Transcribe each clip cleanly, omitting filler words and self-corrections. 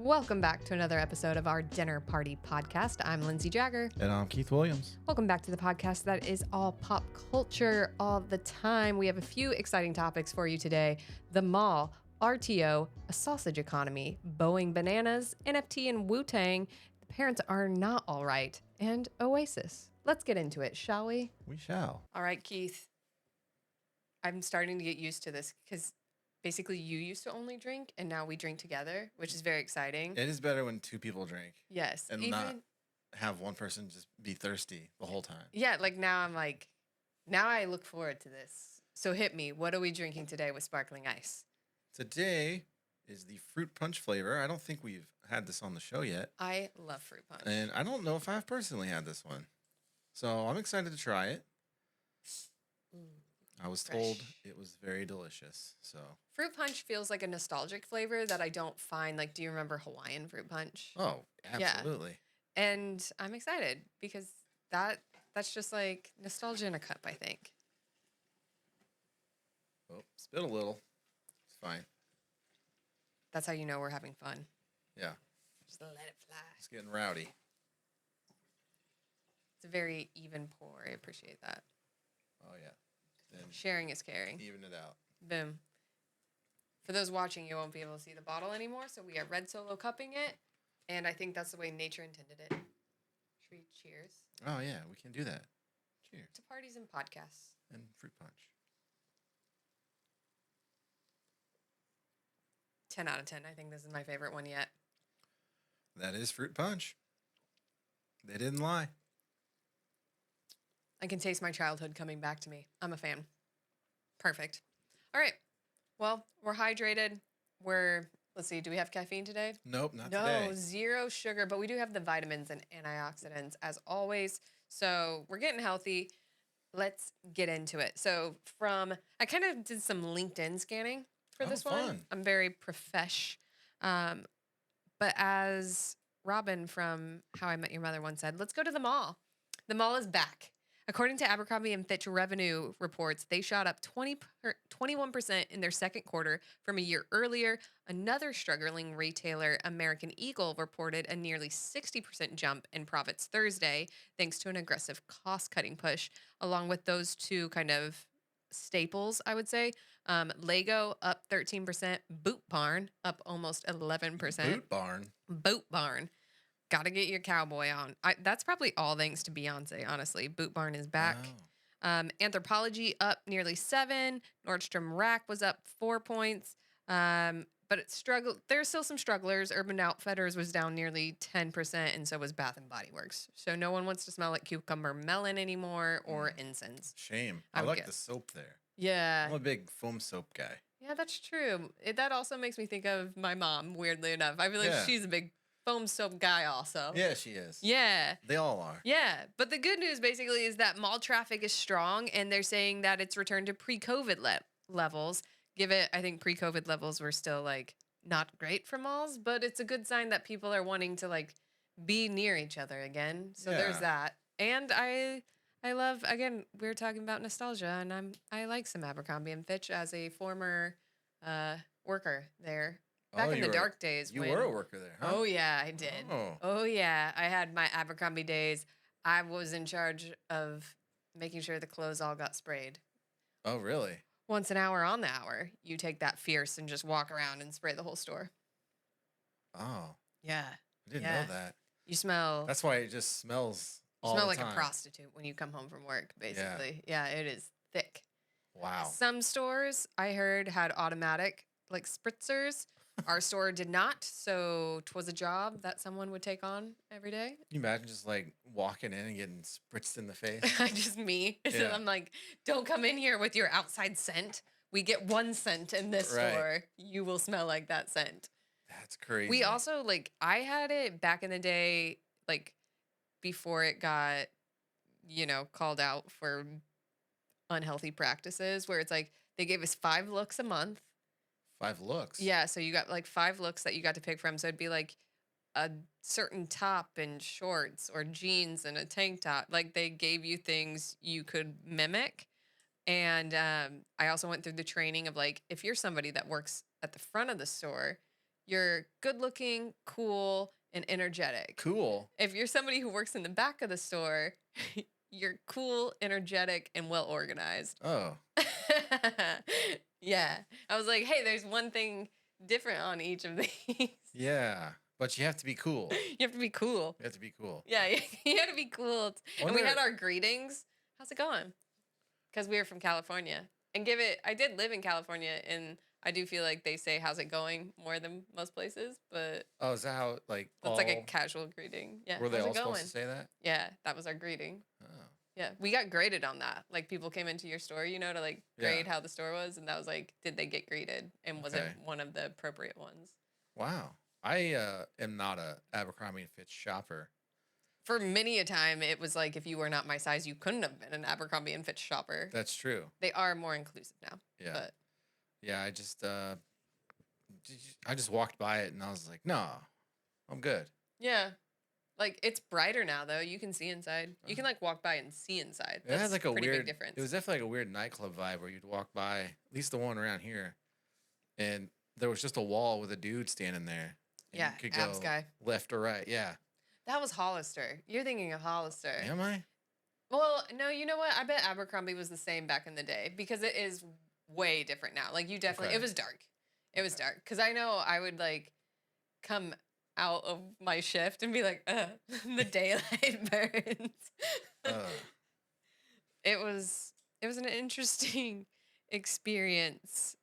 Welcome back to another episode of our Dinner Party podcast. I'm Lindsay Jagger. And I'm Keith Williams. Welcome back to the podcast that is all pop culture all the time. We have a few exciting topics for you today. The mall, RTO, a sausage economy, Boeing bananas, NFT and Wu-Tang, the parents are not all right, and Oasis. Let's get into it, shall we? We shall. All right, Keith. I'm starting to get used to this because basically you used to only drink and now we drink together, which is very exciting. It is better when two people drink. Yes. And not have one person just be thirsty the whole time. Yeah, like now I look forward to this. So hit me. What are we drinking today with sparkling ice? Today is the fruit punch flavor. I don't think we've had this on the show yet. I love fruit punch. And I don't know if I've personally had this one. So I'm excited to try it. I was told it was very delicious. So fruit punch feels like a nostalgic flavor that I don't find. Like, do you remember Hawaiian fruit punch? Oh, absolutely. Yeah. And I'm excited because that's just like nostalgia in a cup, I think. Oh, spit a little. It's fine. That's how you know we're having fun. Yeah. Just let it fly. It's getting rowdy. It's a very even pour. I appreciate that. Oh, yeah. Then sharing is caring. Even it out. Boom. For those watching, you won't be able to see the bottle anymore, so we are red solo cupping it, and I think that's the way nature intended it. Cheers. Oh, yeah, we can do that. Cheers. To parties and podcasts. And fruit punch. 10 out of 10. I think this is my favorite one yet. That is fruit punch. They didn't lie. I can taste my childhood coming back to me. I'm a fan. Perfect. All right. Well, we're hydrated. Let's see, do we have caffeine today? Nope, not today. No, zero sugar, but we do have the vitamins and antioxidants as always. So we're getting healthy. Let's get into it. So I kind of did some LinkedIn scanning for this one. Fun. I'm very profesh. But as Robin from How I Met Your Mother once said, let's go to the mall. The mall is back. According to Abercrombie and Fitch revenue reports, they shot up 21% in their second quarter from a year earlier. Another struggling retailer, American Eagle, reported a nearly 60% jump in profits Thursday, thanks to an aggressive cost-cutting push, along with those two kind of staples, I would say. Lego up 13%, Boot Barn up almost 11%. Boot Barn. Got to get your cowboy on. That's probably all thanks to Beyonce, honestly. Boot Barn is back. Wow. Anthropologie up nearly 7. Nordstrom Rack was up 4 points. But it struggled. There's still some strugglers. Urban Outfitters was down nearly 10%, and so was Bath and Body Works. So no one wants to smell like cucumber melon anymore or incense. Shame. I like the soap there. Yeah. I'm a big foam soap guy. Yeah, that's true. That also makes me think of my mom, weirdly enough. I feel like she's a big foam soap guy also. Yeah, she is. Yeah. They all are. Yeah. But the good news basically is that mall traffic is strong, and they're saying that it's returned to pre-COVID levels. I think pre-COVID levels were still like not great for malls, but it's a good sign that people are wanting to like be near each other again. So there's that. And I love, again, we were talking about nostalgia, and I like some Abercrombie and Fitch as a former worker there. Back in the dark days. You were a worker there, huh? Oh, yeah, I did. Oh, yeah. I had my Abercrombie days. I was in charge of making sure the clothes all got sprayed. Oh, really? Once an hour on the hour, you take that fierce and just walk around and spray the whole store. Oh. Yeah. I didn't know that. You smell. That's why it just smells all the time. You smell like a prostitute when you come home from work, basically. Yeah, it is thick. Wow. Some stores, I heard, had automatic, like, spritzers. Our store did not, so 'twas a job that someone would take on every day. Can you imagine just like walking in and getting spritzed in the face? Just me. Yeah. So I'm like, don't come in here with your outside scent. We get one scent in this store. You will smell like that scent. That's crazy. We also, like, I had it back in the day, like, before it got, called out for unhealthy practices, where it's like they gave us 5 looks a month. 5 looks? Yeah, so you got like 5 looks that you got to pick from. So it'd be like a certain top and shorts or jeans and a tank top. Like they gave you things you could mimic. And I also went through the training of like, if you're somebody that works at the front of the store, you're good looking, cool, and energetic. Cool. If you're somebody who works in the back of the store, you're cool, energetic, and well organized. Oh. Yeah. I was like, hey, there's one thing different on each of these. Yeah. But you have to be cool. You have to be cool. You have to be cool. Yeah, you have to be cool. And we had our greetings. How's it going? Because we were from California. And I did live in California, and I do feel like they say "how's it going" more than most places. But Oh, is that how like it's like a casual greeting. Yeah. were they how's all it going? supposed to say that? Yeah, that was our greeting. Oh. Yeah, we got graded on that. Like people came into your store, to like grade how the store was, and that was like, did they get greeted, and was it one of the appropriate ones? Wow, I am not a Abercrombie and Fitch shopper. For many a time, it was like if you were not my size, you couldn't have been an Abercrombie and Fitch shopper. That's true. They are more inclusive now. Yeah. But yeah, I just walked by it and I was like, no, I'm good. Yeah. Like it's brighter now though. You can see inside. You can like walk by and see inside. It had like a pretty weird big difference. It was definitely like a weird nightclub vibe where you'd walk by, at least the one around here, and there was just a wall with a dude standing there. And yeah, you could abs go guy. left or right. Yeah. That was Hollister. You're thinking of Hollister. Am I? Well, no, you know what? I bet Abercrombie was the same back in the day because it is way different now. Like you definitely, it was dark. It was dark. Because I know I would like come out of my shift and be like, the daylight burns. It was an interesting experience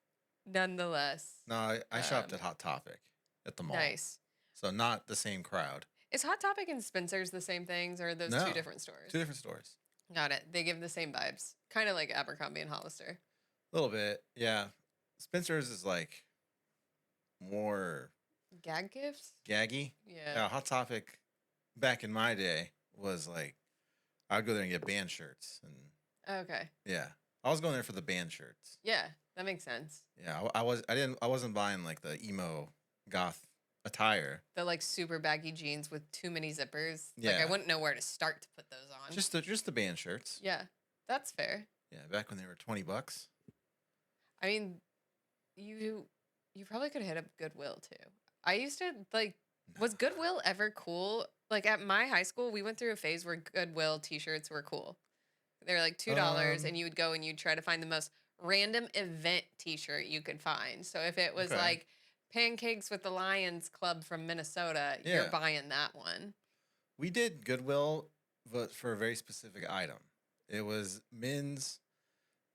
nonetheless. No, I shopped at Hot Topic at the mall. Nice. So not the same crowd. Is Hot Topic and Spencer's the same things, or are those two different stores? Two different stores. Got it. They give the same vibes. Kind of like Abercrombie and Hollister. A little bit, yeah. Spencer's is like more gag gifts? Gaggy? Yeah. Hot Topic back in my day was like I'd go there and get band shirts and okay. Yeah. I was going there for the band shirts. Yeah, that makes sense. Yeah, I wasn't buying like the emo goth attire. The like super baggy jeans with too many zippers. Yeah. Like I wouldn't know where to start to put those on. Just the band shirts. Yeah. That's fair. Yeah, back when they were $20. I mean, you probably could hit up Goodwill too. I used to like was Goodwill ever cool? Like at my high school, we went through a phase where Goodwill t-shirts were cool. They were like $2 and you would go and you'd try to find the most random event t-shirt you could find. So if it was like Pancakes with the Lions Club from Minnesota, you're buying that one. We did Goodwill, but for a very specific item. It was men's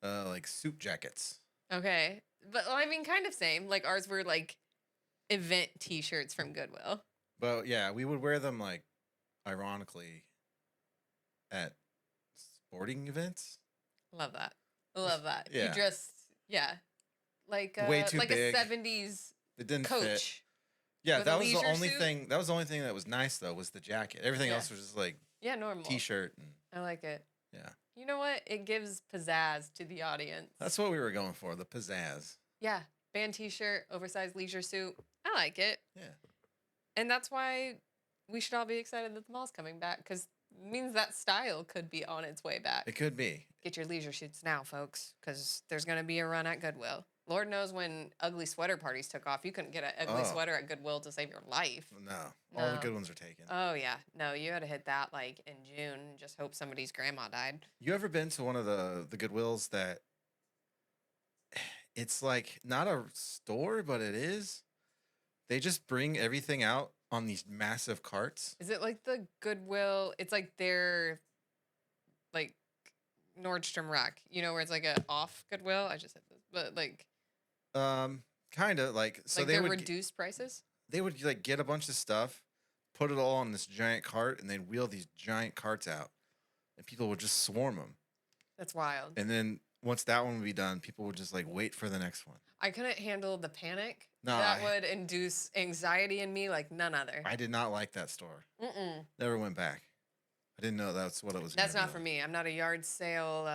like suit jackets. Okay. But I mean kind of same. Like ours were like event t-shirts from Goodwill. But yeah, we would wear them like ironically at sporting events. Love that. Love that. Yeah. You dressed like way too like big. A 70s It didn't coach. fit. Yeah, with that a was the leisure only suit? thing. That was the only thing that was nice though, was the jacket. Everything else was just like normal. t-shirt and I like it. yeah. You know what? It gives pizzazz to the audience. That's what we were going for, the pizzazz. Yeah. Band t-shirt, oversized leisure suit. I like it. Yeah. And that's why we should all be excited that the mall's coming back, because it means that style could be on its way back. It could be. Get your leisure suits now, folks, because there's going to be a run at Goodwill. Lord knows when ugly sweater parties took off, you couldn't get an ugly sweater at Goodwill to save your life. No. All the good ones are taken. Oh, yeah. No, you had to hit that like in June and just hope somebody's grandma died. You ever been to one of the Goodwills that it's like not a store, but it is? They just bring everything out on these massive carts. Is it like the Goodwill? It's like their like Nordstrom rack, where it's like a off Goodwill. I just said this, but like kind of like so like they would reduced prices. They would like get a bunch of stuff, put it all on this giant cart, and they'd wheel these giant carts out, and people would just swarm them. That's wild. And then once that one would be done, people would just like wait for the next one. I couldn't handle the panic. No, that would induce anxiety in me like none other. I did not like that store. Never went back. I didn't know that's what it was. That's not for me. I'm not a yard sale.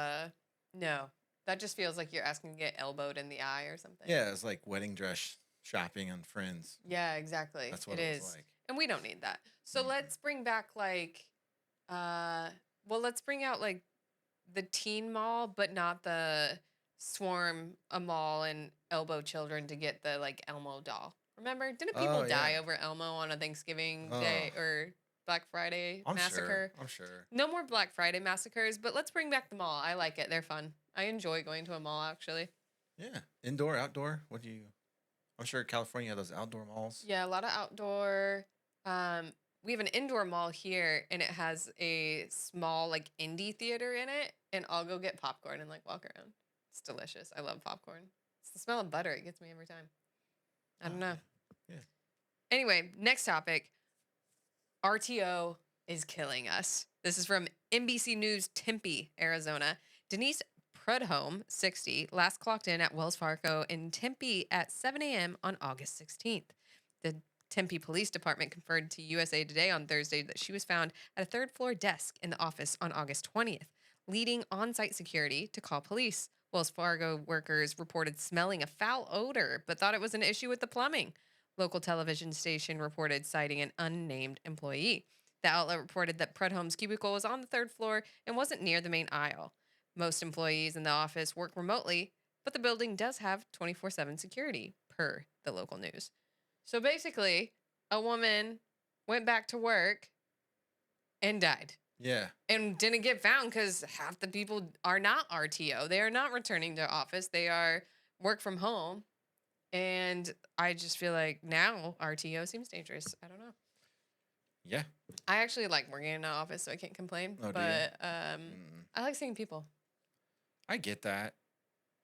No, that just feels like you're asking to get elbowed in the eye or something. Yeah, it's like wedding dress shopping on Friends. Yeah, exactly. That's what it it is. was like. And we don't need that. So let's bring back like, let's bring out like the teen mall, but not the swarm a mall and elbow children to get the like Elmo doll. Remember? Didn't people Oh die yeah. over Elmo on a Thanksgiving Oh, Day or Black Friday I'm sure. massacre? I'm sure. No more Black Friday massacres, but let's bring back the mall. I like it. They're fun. I enjoy going to a mall, actually. Yeah. Indoor, outdoor. What do you? I'm sure California has those outdoor malls. Yeah, a lot of outdoor. Um, we have an indoor mall here, and it has a small like indie theater in it, and I'll go get popcorn and like walk around. It's delicious. I love popcorn. It's the smell of butter. It gets me every time. I Oh, don't know. yeah. Anyway, next topic. RTO is killing us. This is from NBC News Tempe, Arizona. Denise Prudhomme, 60, last clocked in at Wells Fargo in Tempe at 7 a.m. on August 16th. The Tempe Police Department confirmed to USA Today on Thursday that she was found at a third floor desk in the office on August 20th, leading on site security to call police. Wells Fargo workers reported smelling a foul odor, but thought it was an issue with the plumbing. Local television station reported citing an unnamed employee. The outlet reported that Prudhomme's cubicle was on the third floor and wasn't near the main aisle. Most employees in the office work remotely, but the building does have 24/7 security, per the local news. So basically, a woman went back to work and died Yeah. and didn't get found because half the people are not RTO. They are not returning to office. They are work from home. And I just feel like now RTO seems dangerous. I don't know. Yeah. I actually like working in an office, so I can't complain. Oh, do you? But Mm. I like seeing people. I get that,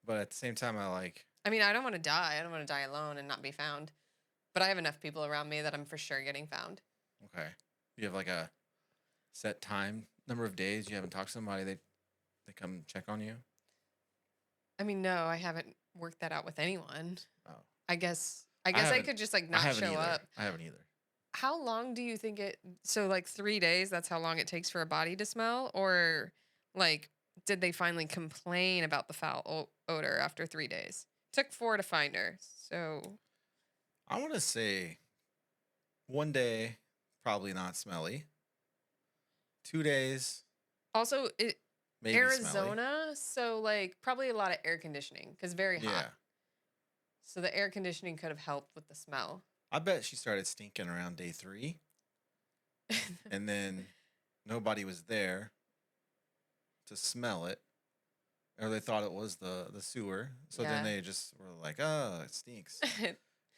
but at the same time, I like. I mean, I don't want to die. I don't want to die alone and not be found. But I have enough people around me that I'm for sure getting found. Okay. You have like a set time number of days you haven't talked to somebody. They come check on you. I mean, no, I haven't worked that out with anyone. Oh. I guess I haven't- could just like I not haven't show either. up. I haven't either. How long do you think it? So like 3 days. That's how long it takes for a body to smell, or like did they finally complain about the foul odor after 3 days? Took 4 to find her. So I want to say 1 day, probably not smelly. 2 days, also maybe Arizona, so like probably a lot of air conditioning because very smelly. hot. Yeah. So the air conditioning could have helped with the smell. I bet she started stinking around day 3, and then nobody was there to smell it, or they thought it was the sewer. So then Yeah. they just were like, "Oh, it stinks,"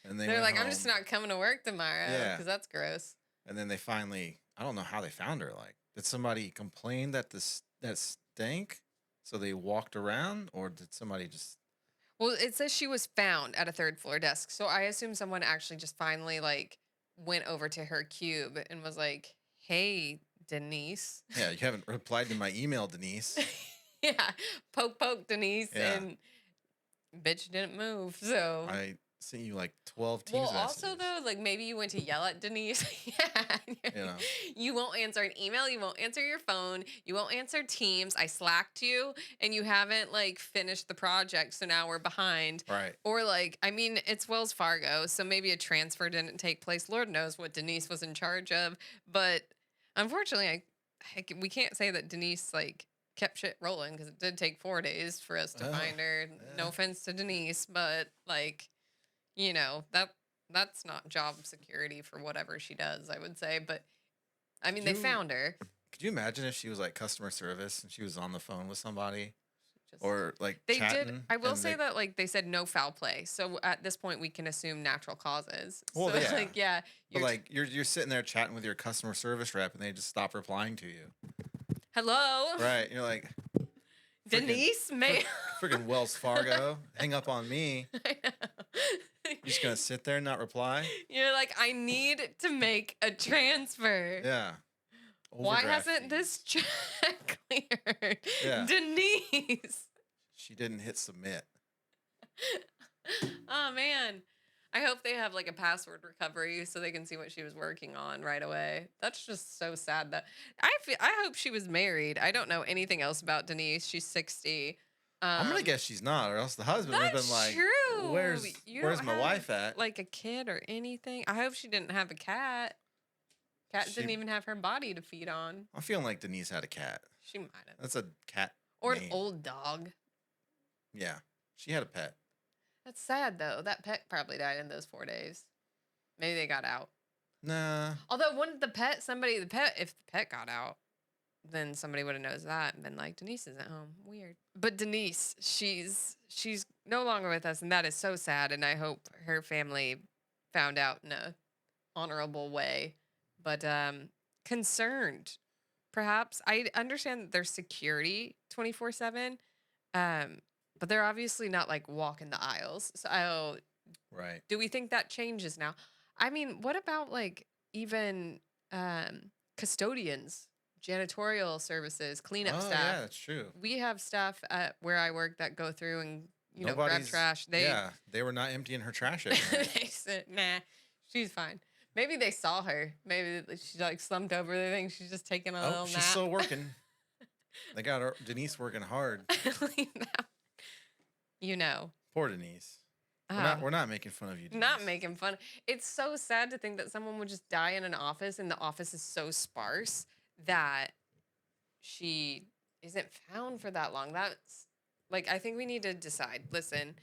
and they They're went like, I'm just home. not coming to work tomorrow Yeah. because that's gross. And then they finally, I don't know how they found her. Like, did somebody complain that that stank? So they walked around, or did somebody just? Well, it says she was found at a third floor desk. So I assume someone actually just finally like went over to her cube and was like, "Hey, Denise." Yeah, you haven't replied to my email, Denise. Yeah, poke Denise, Yeah. and bitch didn't move. So I sent you like 12 Teams well, messages. also though, like maybe you went to yell at Denise. Yeah, You know. you won't answer an email. You won't answer your phone. You won't answer Teams. I slacked you, and you haven't like finished the project. So now we're behind. Right. Or like, I mean, it's Wells Fargo, so maybe a transfer didn't take place. Lord knows what Denise was in charge of, but unfortunately, we can't say that Denise like kept shit rolling because it did take 4 days for us to Oh, find her. No yeah. offense to Denise, but like, you know that's not job security for whatever she does. I would say, but I mean, they You- found her. Could you imagine if she was like customer service and she was on the phone with somebody, Just- or like They chatting? did. I will and say they- that like they said no foul play. So at this point we can assume natural causes. Well, so yeah. like yeah, But like you're sitting there chatting with your customer service rep, and they just stop replying to you. hello, Right? And you're like, Denise, may freaking Wells Fargo, hang up on me. I know. You're just gonna sit there and not reply? You're like, I need to make a transfer. Yeah. Why Overdraft hasn't this fees. check cleared? Yeah. Denise. She didn't hit submit. Oh man. I hope they have like a password recovery so they can see what she was working on right away. That's just so sad that I hope she was married. I don't know anything else about Denise. She's 60. I'm gonna guess she's not, or else the husband would have That's been like, true. "Where's You where's don't my have, wife at?" like a kid or anything. I hope she didn't have a cat. Cat She- didn't even have her body to feed on. I'm feeling like Denise had a cat. She might have. That's a cat. Or name. an old dog. Yeah, she had a pet. That's sad though. That pet probably died in those 4 days. Maybe they got out. Nah. Although wouldn't if the pet got out, then somebody would have noticed that and been like, Denise is at home. Weird. But Denise, she's no longer with us, and that is so sad. And I hope her family found out in a honorable way. But concerned, perhaps. I understand that there's security 24/7, but they're obviously not like walking the aisles. So Right. do we think that changes now? I mean, what about like even custodians, janitorial services, cleanup Oh, staff? yeah, that's true. We have staff at where I work that go through and grab Nobody's. trash. Yeah, they were not emptying her trash every night. They said, nah, she's fine. Maybe they saw her. Maybe she like slumped over. They think she's just taking a little she's nap. still working. They got Denise working hard. You know. Poor Denise. We're not making fun of you, Denise. Not making fun. It's so sad to think that someone would just die in an office and the office is so sparse that she isn't found for that long. That's like, I think we need to decide. Listen,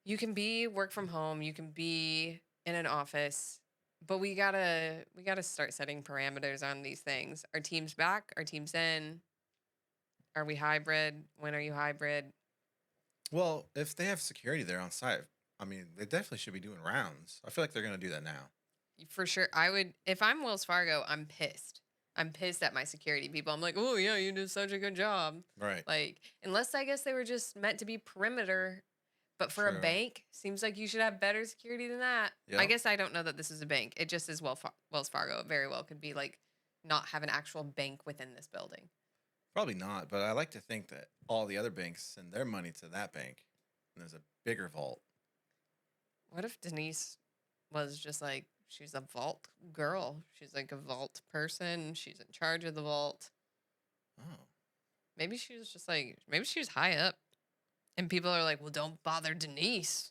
you can work from home, you can be in an office, but we gotta start setting parameters on these things. Our team's back, our team's in. Are we hybrid? When are you hybrid? Well, if they have security there on site, I mean, they definitely should be doing rounds. I feel like they're going to do that now. For sure. I would, if I'm Wells Fargo, I'm pissed. I'm pissed at my security people. I'm like, oh, yeah, you did such a good job. Right. Like, unless I guess they were just meant to be perimeter. But for True. a bank, seems like you should have better security than that. Yep. I guess I don't know that this is a bank. It just is Wells Fargo. It very well could be like not have an actual bank within this building. Probably not, but I like to think that all the other banks send their money to that bank, and there's a bigger vault. What if Denise was just like, she's a vault girl? She's like a vault person. She's in charge of the vault. Oh. Maybe she was just like, maybe she was high up. And people are like, well, don't bother Denise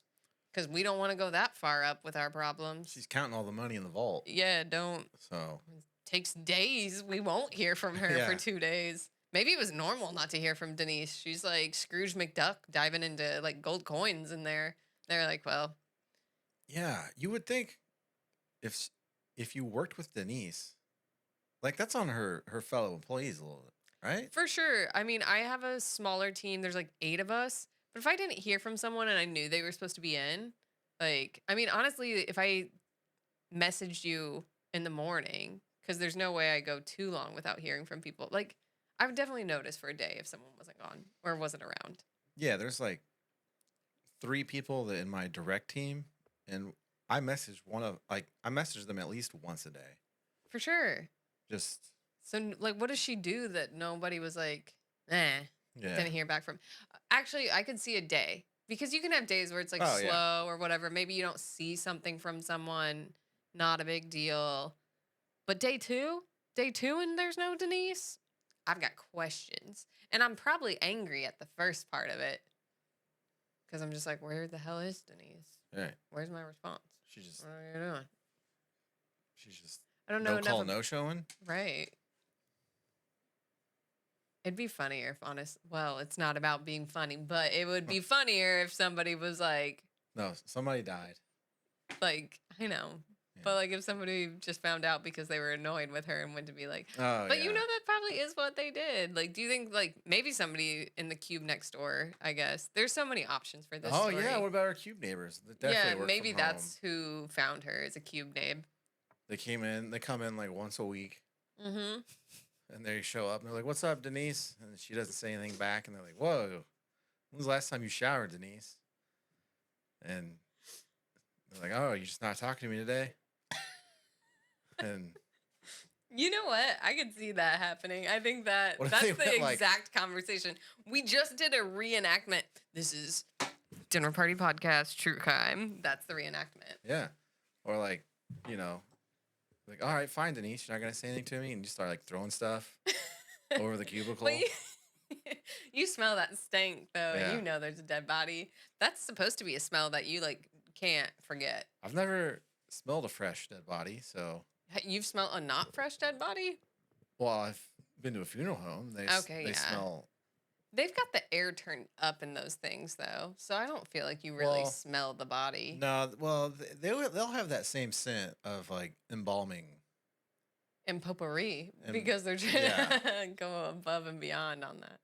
because we don't want to go that far up with our problems. She's counting all the money in the vault. Yeah, don't. So. It takes days. We won't hear from her for 2 days. Maybe it was normal not to hear from Denise. She's like Scrooge McDuck diving into like gold coins in there. They're like, well. Yeah, you would think if you worked with Denise, like that's on her fellow employees a little bit, right? For sure. I mean, I have a smaller team. There's like 8 of us. But if I didn't hear from someone and I knew they were supposed to be in, like, I mean, honestly, if I messaged you in the morning, because there's no way I go too long without hearing from people, like, I would definitely notice for a day if someone wasn't gone or wasn't around. Yeah, there's like 3 people that in my direct team, and I message I message them at least once a day. For sure. Just so like, what does she do that nobody was like, yeah, didn't hear back from? Actually, I could see a day because you can have days where it's like slow or whatever. Maybe you don't see something from someone, not a big deal. But day two, and there's no Denise. I've got questions. And I'm probably angry at the first part of it. Because I'm just like, where the hell is Denise? Right. Where's my response? What are you doing? She's just I don't know. No call, no showing? Right. It'd be funnier if well, it's not about being funny, but it would be funnier if somebody was like. No, somebody died. Like, I know. But, like, if somebody just found out because they were annoyed with her and went to be like, oh, but you know that probably is what they did. Like, do you think, like, maybe somebody in the cube next door, I guess. There's so many options for this story. Yeah, what about our cube neighbors? Yeah, maybe that's who found her as a cube neighbor. They come in, like, once a week. Mm-hmm. And they show up, and they're like, what's up, Denise? And she doesn't say anything back, and they're like, whoa, when was the last time you showered, Denise? And they're like, oh, you're just not talking to me today? And you know what? I could see that happening. I think that's the exact conversation. We just did a reenactment. This is Dinner Party Podcast, True Crime. That's the reenactment. Yeah. Or like, you know, like, all right, fine, Denise. You're not going to say anything to me? And you start like throwing stuff over the cubicle. You smell that stink, though. Yeah. And you know there's a dead body. That's supposed to be a smell that you like can't forget. I've never smelled a fresh dead body, so. You've smelled a not fresh dead body? Well, I've been to a funeral home. They smell They've got the air turned up in those things though, so I don't feel like you really Well, smell the body. no, well, they'll have that same scent of like embalming. And potpourri And because they're trying yeah, to go above and beyond on that.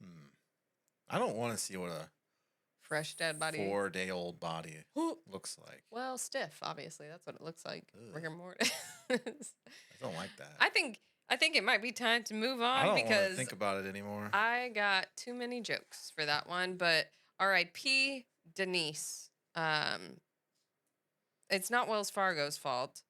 hmm. I don't want to see what a Fresh dead body. 4-day-old body looks like. Well, stiff, obviously. That's what it looks like. Ugh. Rigor mortis. I don't like that. I think it might be time to move I on don't want to because think about it anymore. I got too many jokes for that one. But R.I.P. Denise. It's not Wells Fargo's fault,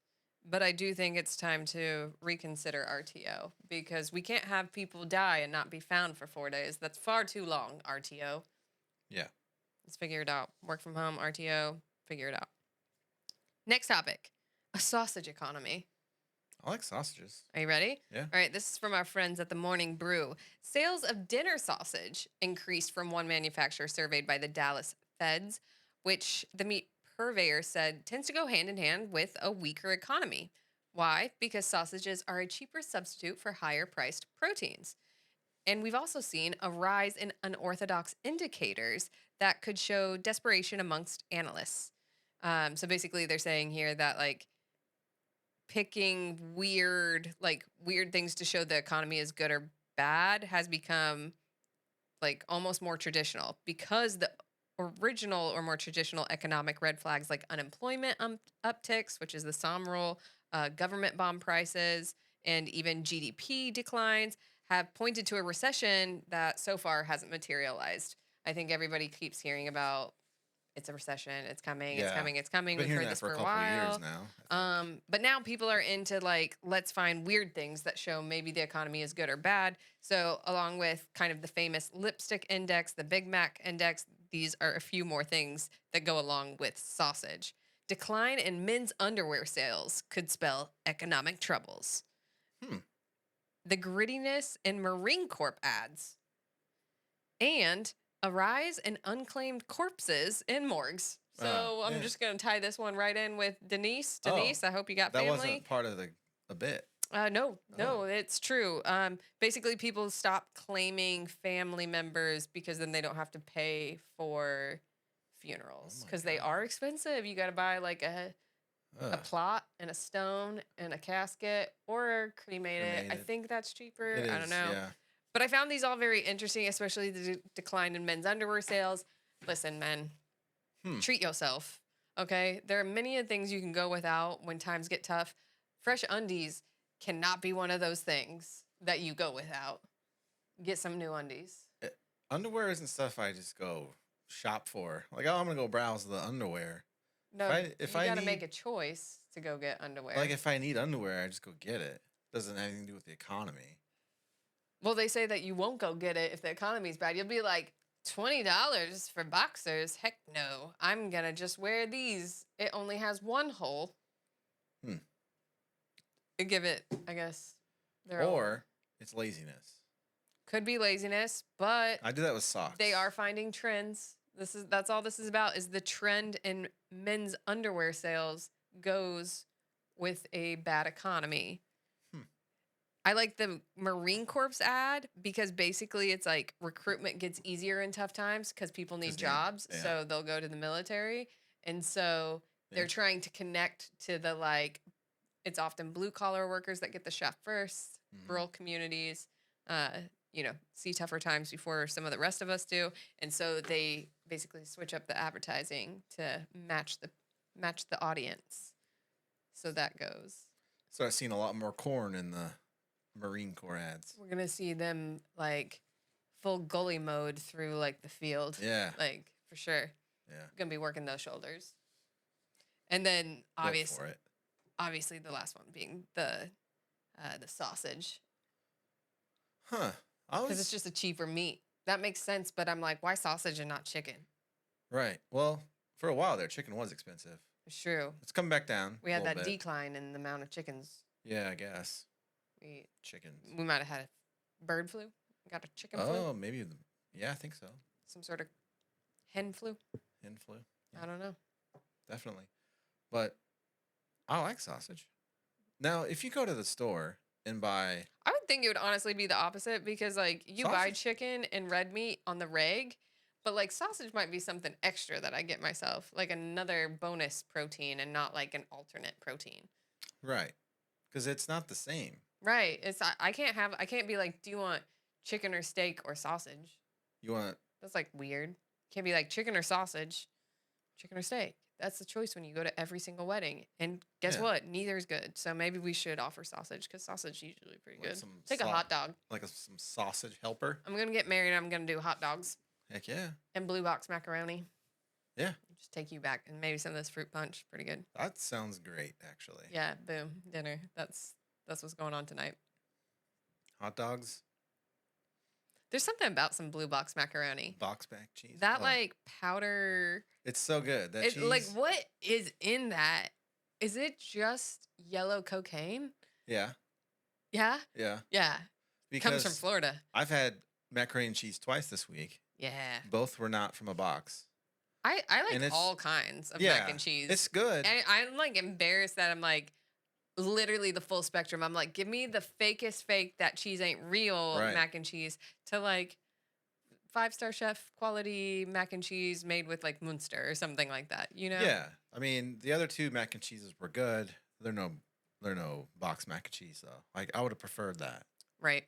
but I do think it's time to reconsider RTO because we can't have people die and not be found for 4 days. That's far too long, RTO. Yeah. Let's figure it out. Work from home, RTO, figure it out. Next topic, a sausage economy. I like sausages. Are you ready? Yeah. All right, this is from our friends at the Morning Brew. Sales of dinner sausage increased from one manufacturer surveyed by the Dallas Feds, which the meat purveyor said tends to go hand in hand with a weaker economy. Why? Because sausages are a cheaper substitute for higher priced proteins. And we've also seen a rise in unorthodox indicators that could show desperation amongst analysts. So basically, they're saying here that like picking weird things to show the economy is good or bad has become like almost more traditional because the original or more traditional economic red flags like unemployment upticks, which is the SOM rule, government bond prices, and even GDP declines have pointed to a recession that so far hasn't materialized. I think everybody keeps hearing about it's a recession, it's coming, it's Yeah. coming, it's coming. I've been We've hearing heard that this for for a a couple of years while. now. I think. But now people are into like, let's find weird things that show maybe the economy is good or bad. So, along with kind of the famous lipstick index, the Big Mac index, these are a few more things that go along with sausage. Decline in men's underwear sales could spell economic troubles. The grittiness in Marine Corps ads. And a rise in unclaimed corpses in morgues. So I'm Yeah. just going to tie this one right in with Denise. Oh, Denise, I hope you got That family. wasn't part of a bit. No, Oh. it's true. Basically, people stop claiming family members because then they don't have to pay for funerals Oh my because they God. are expensive. You got to buy like a Ugh. plot and a stone and a casket or cremate it. I Cremated. think that's cheaper. It I don't is, know. yeah. But I found these all very interesting, especially the decline in men's underwear sales. Listen, men, treat yourself. Okay, there are many things you can go without when times get tough. Fresh undies cannot be one of those things that you go without. Get some new undies. Underwear isn't stuff I just go shop for. Like, oh, I'm gonna go browse the underwear. No, If you I got to need, make a choice to go get underwear. like, if I need underwear, I just go get it. Doesn't have anything to do with the economy. Well, they say that you won't go get it if the economy's bad. You'll be like, $20 for boxers? Heck no. I'm going to just wear these. It only has one hole. Give it, I guess. Or it's laziness. Could be laziness, but I do that with socks. they are finding trends. That's all this is about is the trend in men's underwear sales goes with a bad economy. I like the Marine Corps ad because basically it's like recruitment gets easier in tough times because people need jobs. Yeah. So they'll go to the military. And so they're trying to connect to the like, it's often blue collar workers that get the shot first, rural communities, see tougher times before some of the rest of us do. And so they basically switch up the advertising to match the audience. So that goes. So I've seen a lot more corn in the Marine Corps ads. We're gonna see them like full gully mode through like the field. Yeah. Like for sure. Yeah. Gonna be working those shoulders. And then obviously the last one being the sausage. Huh. Because it's just a cheaper meat. That makes sense, but I'm like, why sausage and not chicken? Right. Well, for a while there, chicken was expensive. It's true. It's come back down. We had that decline in the amount of chickens. Yeah, I guess. Chickens. We might have had a bird flu. Got a chicken flu. Oh, maybe. Yeah, I think so. Some sort of hen flu. Hen flu. Yeah. I don't know. Definitely. But I like sausage. Now, if you go to the store and buy I would think it would honestly be the opposite because like you buy sausage. chicken and red meat on the reg, but like sausage might be something extra that I get myself, like another bonus protein and not like an alternate protein. Right. Because it's not the same. Right. I can't be like, do you want chicken or steak or sausage? You want That's like weird. Can't be like chicken or sausage, chicken or steak. That's the choice when you go to every single wedding. And guess Yeah. what? Neither is good. So maybe we should offer sausage because sausage is usually pretty like good. some Take a hot dog. some sausage helper. I'm gonna get married. I'm gonna do hot dogs Heck yeah. and blue box macaroni. Yeah. Just take you back and maybe some of this fruit punch. Pretty good. That sounds great, actually. Yeah. Boom. Dinner. That's what's going on tonight. Hot dogs, There's something about some blue box macaroni. box back cheese. That Oh, like powder. it's so good. That It cheese. like what is in that? Is it just yellow cocaine? Yeah. Yeah. Yeah. Yeah. Because Comes from Florida. I've had macaroni and cheese twice this week. Yeah. Both were not from a box. I And like it's- all kinds of Yeah. mac and cheese. It's good. And I'm like embarrassed that I'm like literally the full spectrum. I'm like, give me the fakest fake that cheese ain't real Right. mac and cheese to like 5-star chef quality mac and cheese made with like Munster or something like that. You know? Yeah. I mean, the other two mac and cheeses were good. They're no box mac and cheese though. Like I would have preferred that. Right.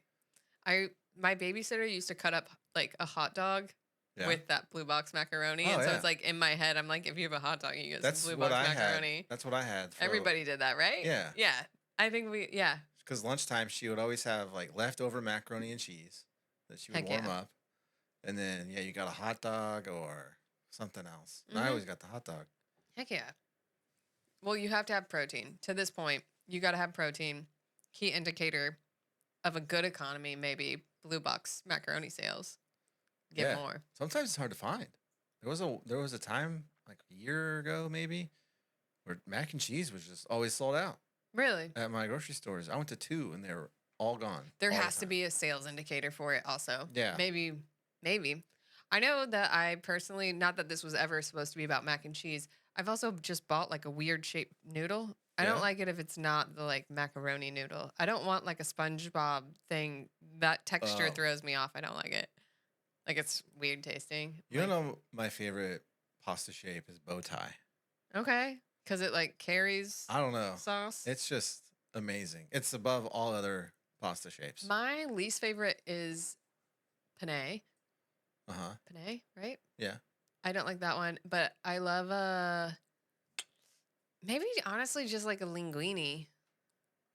My babysitter used to cut up like a hot dog Yeah. with that blue box macaroni. Oh, And so yeah. it's like in my head, I'm like, if you have a hot dog, you get That's some blue what box I macaroni. had. That's what I had. Everybody did that, right? Yeah. Yeah. I think yeah. Because lunchtime she would always have like leftover macaroni and cheese that she would Heck warm yeah. up, and then yeah, you got a hot dog or something else. And I Mhm. always got the hot dog. Heck yeah. Well, you have to have protein. To this point, you got to have protein. Key indicator of a good economy, maybe blue box macaroni sales. Get Yeah. more. Sometimes it's hard to find. There was a time like a year ago maybe where mac and cheese was just always sold out Really? at my grocery stores. I went to 2 and they were all gone. There all the has to time. be a sales indicator for it also. Yeah. Maybe. I know that I personally, not that this was ever supposed to be about mac and cheese, I've also just bought like a weird shaped noodle. I Yeah? don't like it if it's not the like macaroni noodle. I don't want like a SpongeBob thing. That texture Oh. throws me off. I don't like it. Like it's weird tasting. You Like, know my favorite pasta shape is bow tie. okay. Because it like carries I don't know. sauce. It's just amazing. It's above all other pasta shapes. My least favorite is penne. Uh-huh. Penne, right? Yeah. I don't like that one, but I love maybe honestly just like a linguine.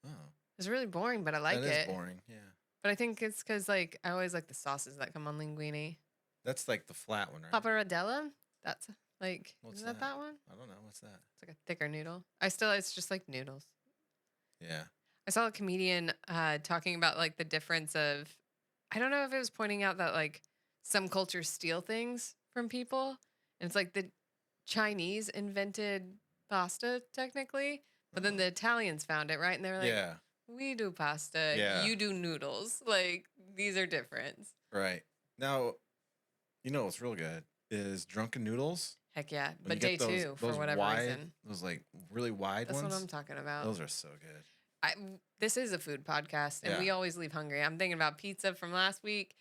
Oh. It's really boring, but I like That it. is boring. Yeah. But I think it's because like I always like the sauces that come on linguine. That's like the flat one, right? Pappardelle, that's like What's isn't that that? that one? I don't know. What's that? It's like a thicker noodle. It's just like noodles. Yeah. I saw a comedian talking about like the difference of, I don't know if it was pointing out that like some cultures steal things from people. And it's like the Chinese invented pasta technically, but then the Italians found it, right? And they were like, Yeah. we do pasta, Yeah. you do noodles. Like these are different. Right. Now, you know what's real good is drunken noodles. Heck yeah. When But you day get those- two, for those whatever wide, reason. Those like really wide That's ones. what I'm talking about. Those are so good. This is a food podcast, and Yeah. we always leave hungry. I'm thinking about pizza from last week,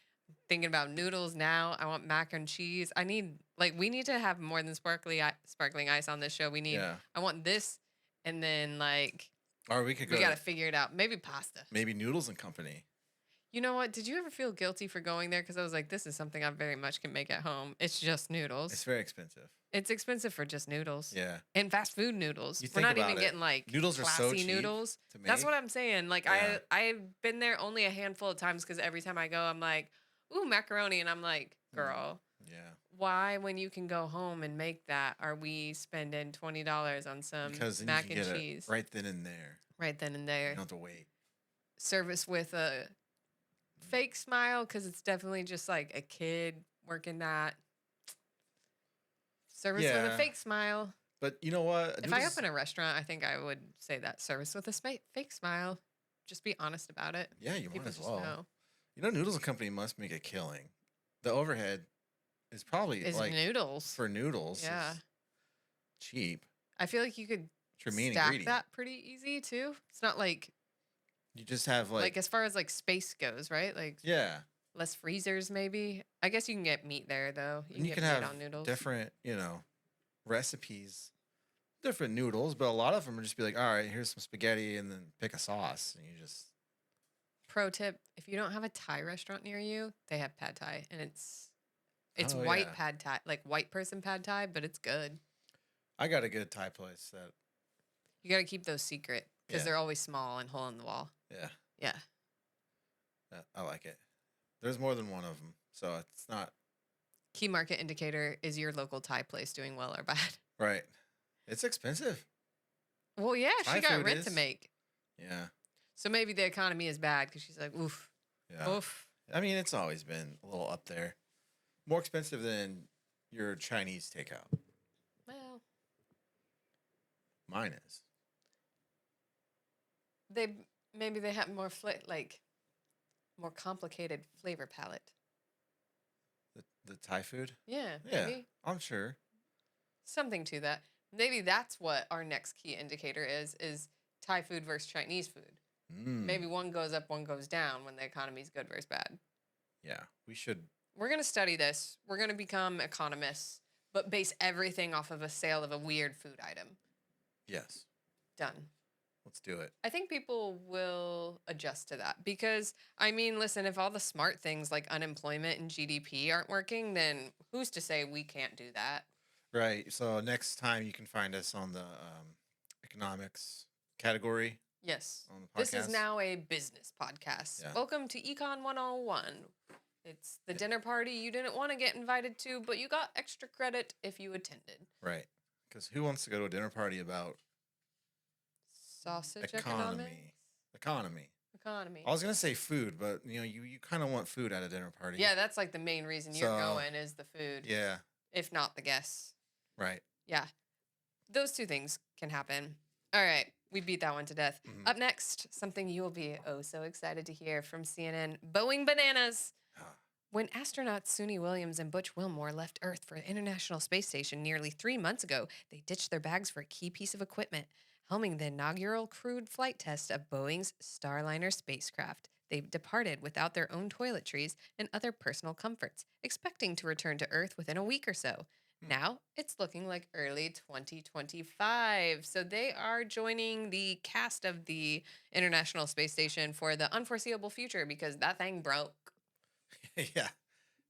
thinking about noodles now. I want mac and cheese. We need to have more than sparkling ice on this show. Yeah. I want this, and then like Or we could go we got to to figure it out. Maybe pasta. maybe Noodles and Company. You know what? Did you ever feel guilty for going there? Because I was like, this is something I very much can make at home. It's just noodles. It's very expensive. It's expensive for just noodles. Yeah. And fast food noodles. You We're think not even about it. getting like Noodles are so classy cheap noodles. to make. That's what I'm saying. Like Yeah. I've been there only a handful of times because every time I go, I'm like, ooh, macaroni, and I'm like, girl, Yeah. why when you can go home and make that are we spending $20 on some Because then mac you and can get cheese it right then and there. right then and You there? don't have to wait. Service with a fake smile because it's definitely just like a kid working that. Service with Yeah. a fake smile. But you know what? If I open a restaurant, I think I would say that service with a fake smile. Just be honest about it. Yeah, you might People as just well. know. You know, Noodles and Company must make a killing. The overhead is probably It's like noodles. for noodles. Yeah. is cheap. I feel like you could It's your main stack ingredient. that pretty easy too. It's not like You just have Like as far as like space goes, right? Like yeah, less freezers, maybe. I guess you can get meat there though. You and can you get can meat have on noodles. different, recipes, different noodles, but a lot of them are just be like, all right, here's some spaghetti, and then pick a sauce, and you just Pro tip: if you don't have a Thai restaurant near you, they have pad Thai, and it's oh white yeah, pad Thai, like white person pad Thai, but it's good. I got a good Thai place that You got to keep those secret because yeah, they're always small and hole in the wall. yeah, Yeah. I like it. There's more than one of them, so it's not Key market indicator: is your local Thai place doing well or bad? right. It's expensive. Well, yeah, Thai she got food rent to is. make. Yeah, So maybe the economy is bad because she's like, oof, yeah. oof. I mean, it's always been a little up there, more expensive than your Chinese takeout. Well, Mine is they maybe they have like more complicated flavor palette. the Thai food. Yeah, Yeah, maybe I'm sure. something to that. Maybe that's what our next key indicator is Thai food versus Chinese food. Mm, Maybe one goes up, one goes down when the economy's good versus bad. yeah, we should. We're going to study this. We're going to become economists, but base everything off of a sale of a weird food item. Yes, Done. let's do it. I think people will adjust to that because, I mean, listen, if all the smart things like unemployment and GDP aren't working, then who's to say we can't do that? Right. So next time you can find us on the economics category Yes. on the This is podcast. now a business podcast. Yeah. Welcome to Econ 101. It's the dinner party you didn't want to get invited to, but you got extra credit if you attended. Right. Because who wants to go to a dinner party about Sausage economy? Economy. Economy. I was gonna say food, but you kind of want food at a dinner party. Yeah, that's like the main reason you're going is the food. Yeah. If not the guests. Right. Yeah. Those two things can happen. All right. We beat that one to death. Mhm. Up next, something you will be oh so excited to hear from CNN. Boeing bananas. When astronauts Suni Williams and Butch Wilmore left Earth for the International Space Station nearly 3 months ago, they ditched their bags for a key piece of equipment, helming the inaugural crewed flight test of Boeing's Starliner spacecraft. They departed without their own toiletries and other personal comforts, expecting to return to Earth within a week or so. Now it's looking like early 2025. So they are joining the cast of the International Space Station for the unforeseeable future because that thing broke. Yeah.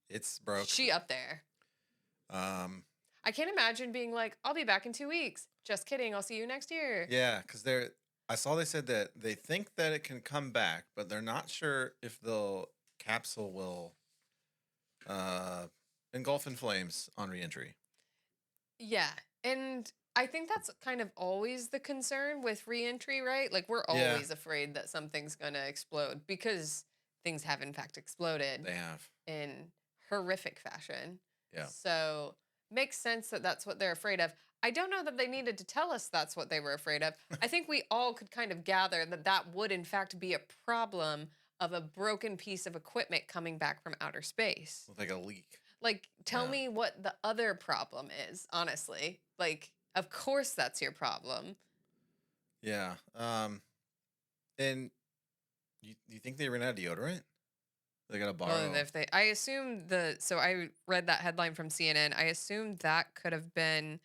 It's broke. She up there. I can't imagine being like, I'll be back in 2 weeks. Just kidding. I'll see you next year. Yeah, because I saw they said that they think that it can come back, but they're not sure if the capsule will engulf in flames on reentry. Yeah. And I think that's kind of always the concern with reentry, right? Like we're Yeah. always afraid that something's going to explode because things have in fact exploded They have. in horrific fashion. Yeah. So makes sense that that's what they're afraid of. I don't know that they needed to tell us that's what they were afraid of. I think we all could kind of gather that that would in fact be a problem of a broken piece of equipment coming back from outer space. With like a leak. Like, tell Yeah. me what the other problem is, honestly. Like, of course that's your problem. Yeah. And you think they ran out of deodorant? They got to borrow. Well, if they, I assume so I read that headline from CNN. I assumed that could have been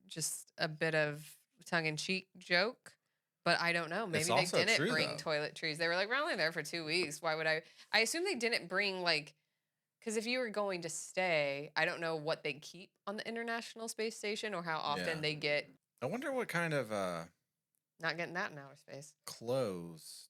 just a bit of tongue-in-cheek joke, but I don't know. Maybe they also didn't true, bring though. toiletries. They were like, we're only there for 2 weeks. Why would I assume they didn't bring like, because if you were going to stay, I don't know what they keep on the International Space Station or how often Yeah. they get I wonder what kind of not getting that in outer space. clothes.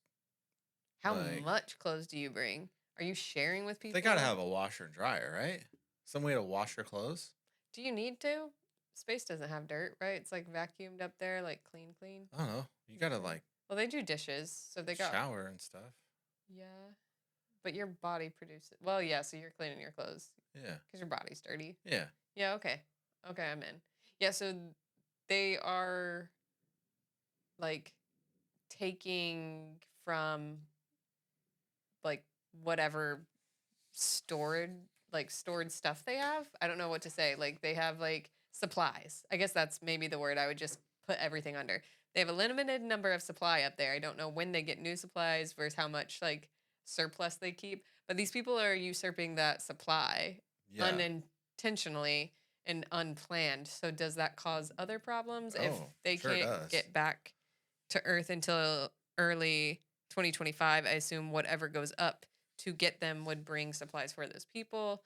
How Like- much clothes do you bring? Are you sharing with people? They got to have a washer and dryer, right? Some way to wash your clothes. Do you need to? Space doesn't have dirt, right? It's like vacuumed up there, like clean. I don't know. You got to like Well, they do dishes, so they got shower and stuff. Yeah, but your body produces. Well, yeah, so you're cleaning your clothes Yeah. because your body's dirty. Yeah. Yeah. Okay. Okay, I'm in. Yeah. So they are like taking from like whatever stored stuff they have. I don't know what to say. Like they have like supplies. I guess that's maybe the word I would just put everything under. They have a limited number of supply up there. I don't know when they get new supplies versus how much like surplus they keep. But these people are usurping that supply Yeah. unintentionally and unplanned. So does that cause other problems if Oh, they sure it can't does. get back to Earth until early 2025? I assume whatever goes up to get them would bring supplies for those people.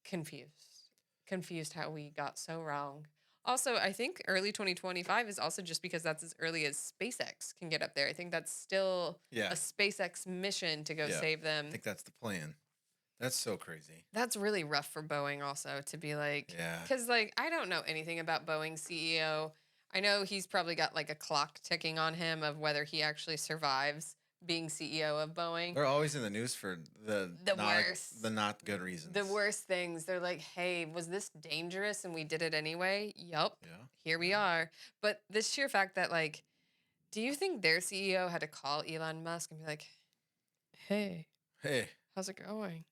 Confused how we got so wrong. Also, I think early 2025 is also just because that's as early as SpaceX can get up there. I think that's still Yeah. a SpaceX mission to go Yeah. save them. I think that's the plan. That's so crazy. That's really rough for Boeing also to be like, Yeah. because like I don't know anything about Boeing's CEO. I know he's probably got like a clock ticking on him of whether he actually survives being CEO of Boeing. They're always in the news for the worst. the not good reasons. The worst things. They're like, hey, was this dangerous and we did it anyway? Yup. Yeah. Here we are. But this sheer fact that like, do you think their CEO had to call Elon Musk and be like, hey, Hey. how's it going?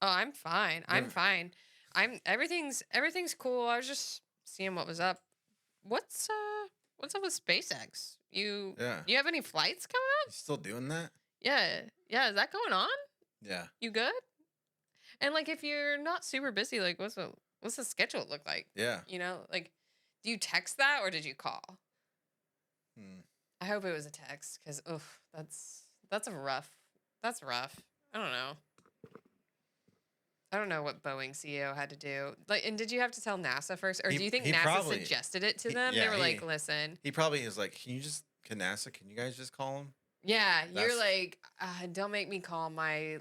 Oh, I'm fine. I'm Never- fine. Everything's cool. I was just seeing what was up. What's up with SpaceX? You have any flights coming up? You still doing that? Yeah. Yeah, is that going on? Yeah. You good? And like if you're not super busy, like what's the schedule look like? Yeah. You know, like do you text that or did you call? I hope it was a text because that's rough. That's rough. I don't know. I don't know what Boeing CEO had to do. Like, and did you have to tell NASA first, or do you think NASA suggested it to them? They were like, "Listen." He probably is like, "Can NASA? Can you guys just call him?" Yeah, you're like, "Don't make me call my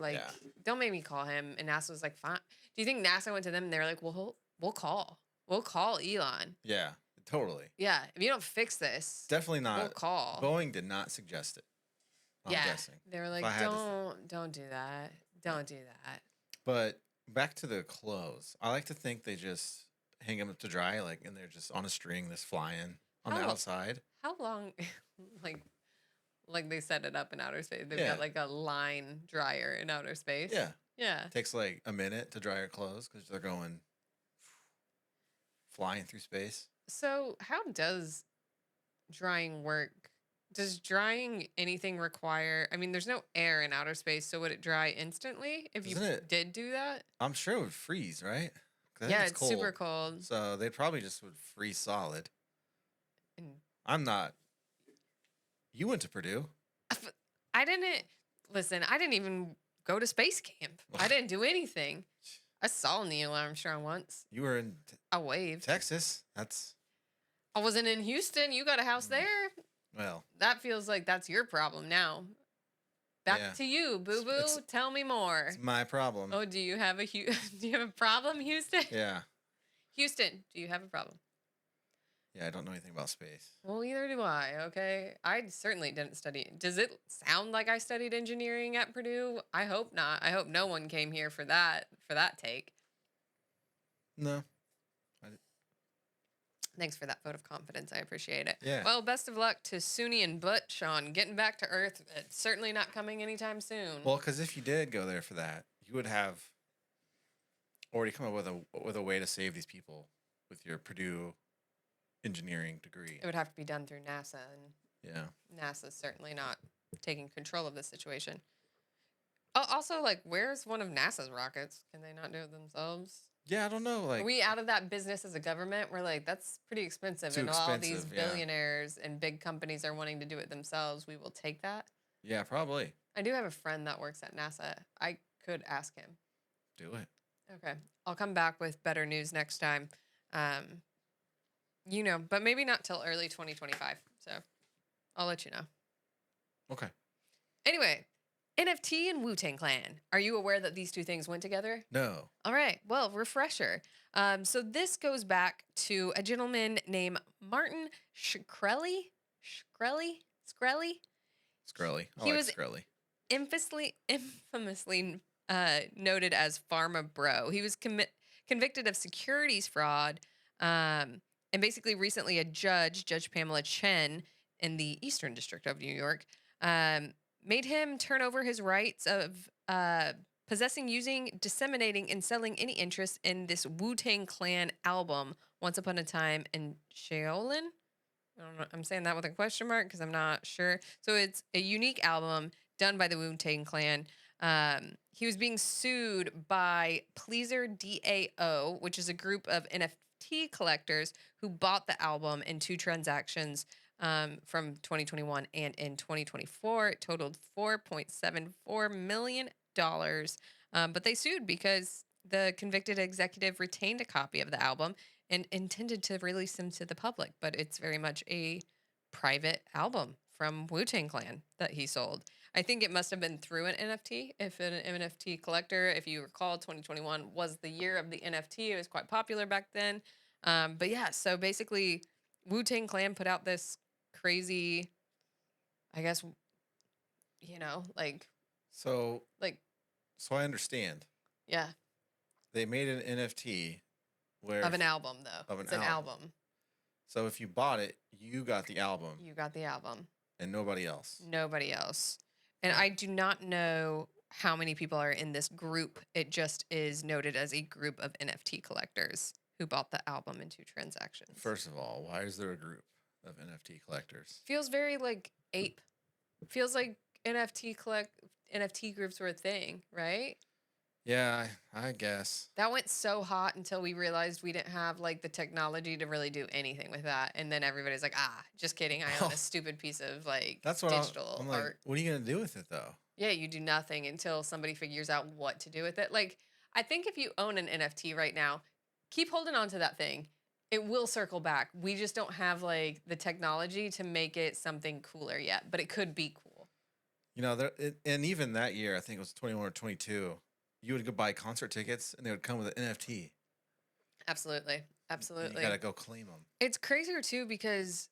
don't make me call him." And NASA was like, "Fine." Do you think NASA went to them and they're like, "Well, we'll call Elon." Yeah, totally. Yeah, if you don't fix this, Definitely not. we'll call. Boeing did not suggest it. I'm guessing. They were like, "Don't do that. Don't do that." But back to the clothes. I like to think they just hang them up to dry, like, and they're just on a string that's flying on the outside. How long, like they set it up in outer space? They've Yeah. got like a line dryer in outer space. Yeah. Yeah. It takes like a minute to dry your clothes because they're going flying through space. So how does drying work? Does drying anything require? I mean, there's no air in outer space, so would it dry instantly if you did do that? I'm sure it would freeze, right? 'Cause I think Yeah, it's super cold. So they probably just would freeze solid. And I'm not. You went to Purdue. I didn't listen. I didn't even go to space camp. I didn't do anything. I saw Neil Armstrong once. You were in I waved. Texas. I wasn't in Houston. You got a house there. Well, that feels like that's your problem now. Back to you, boo boo. Tell me more. It's my problem. Oh, do you have a problem, Houston? Yeah. Houston, do you have a problem? Yeah, I don't know anything about space. Well, neither do I. Okay, I certainly didn't study. Does it sound like I studied engineering at Purdue? I hope not. I hope no one came here for that take. No. Thanks for that vote of confidence. I appreciate it. Yeah. Well, best of luck to Suni and Butch on getting back to Earth. It's certainly not coming anytime soon. Well, because if you did go there for that, you would have already come up with a way to save these people with your Purdue engineering degree. It would have to be done through NASA, and yeah, NASA's certainly not taking control of the situation. Oh, also, like, where's one of NASA's rockets? Can they not do it themselves? Yeah, I don't know. Like, are we out of that business as a government? We're like, that's pretty expensive, and all these billionaires and big companies are wanting to do it themselves. We will take that. Yeah, probably. I do have a friend that works at NASA. I could ask him. Do it. Okay, I'll come back with better news next time. But maybe not till early 2025. So I'll let you know. Okay. Anyway, NFT and Wu-Tang Clan. Are you aware that these two things went together? No. All right. Well, refresher. So this goes back to a gentleman named Martin Shkreli. He was Shkreli. Infamously noted as Pharma Bro. He was convicted of securities fraud. And basically recently a Judge Pamela Chen in the Eastern District of New York, made him turn over his rights of possessing, using, disseminating, and selling any interest in this Wu-Tang Clan album, Once Upon a Time in Shaolin. I don't know. I'm saying that with a question mark because I'm not sure. So it's a unique album done by the Wu-Tang Clan. He was being sued by Pleaser DAO, which is a group of NFT collectors who bought the album in two transactions from 2021 and in 2024. It totaled $4.74 million. But they sued because the convicted executive retained a copy of the album and intended to release them to the public, but it's very much a private album from Wu-Tang Clan that he sold. I think it must have been through an NFT. If an NFT collector, if you recall, 2021 was the year of the NFT. It was quite popular back then. But yeah, so basically, Wu-Tang Clan put out this crazy, I guess, like, So, like, so I understand. yeah, They made an NFT where of an album though. of an It's an album. album. So if you bought it, you got the album You got the album. and nobody else. Nobody else. And Okay. I do not know how many people are in this group. It just is noted as a group of NFT collectors who bought the album in two transactions. First of all, why is there a group of NFT collectors? Feels very like ape. Feels like NFT groups were a thing, right? Yeah, I guess. That went so hot until we realized we didn't have like the technology to really do anything with that. And then everybody's like, just kidding. I own a stupid piece of like That's what digital I'm like, art. what are you going to do with it though? Yeah, you do nothing until somebody figures out what to do with it. Like, I think if you own an NFT right now, keep holding on to that thing. It will circle back. We just don't have like the technology to make it something cooler yet, but it could be cool. You know, and even that year, I think it was 21 or 22, you would go buy concert tickets and they would come with an NFT. Absolutely. Absolutely. You got to go claim them. It's crazier too because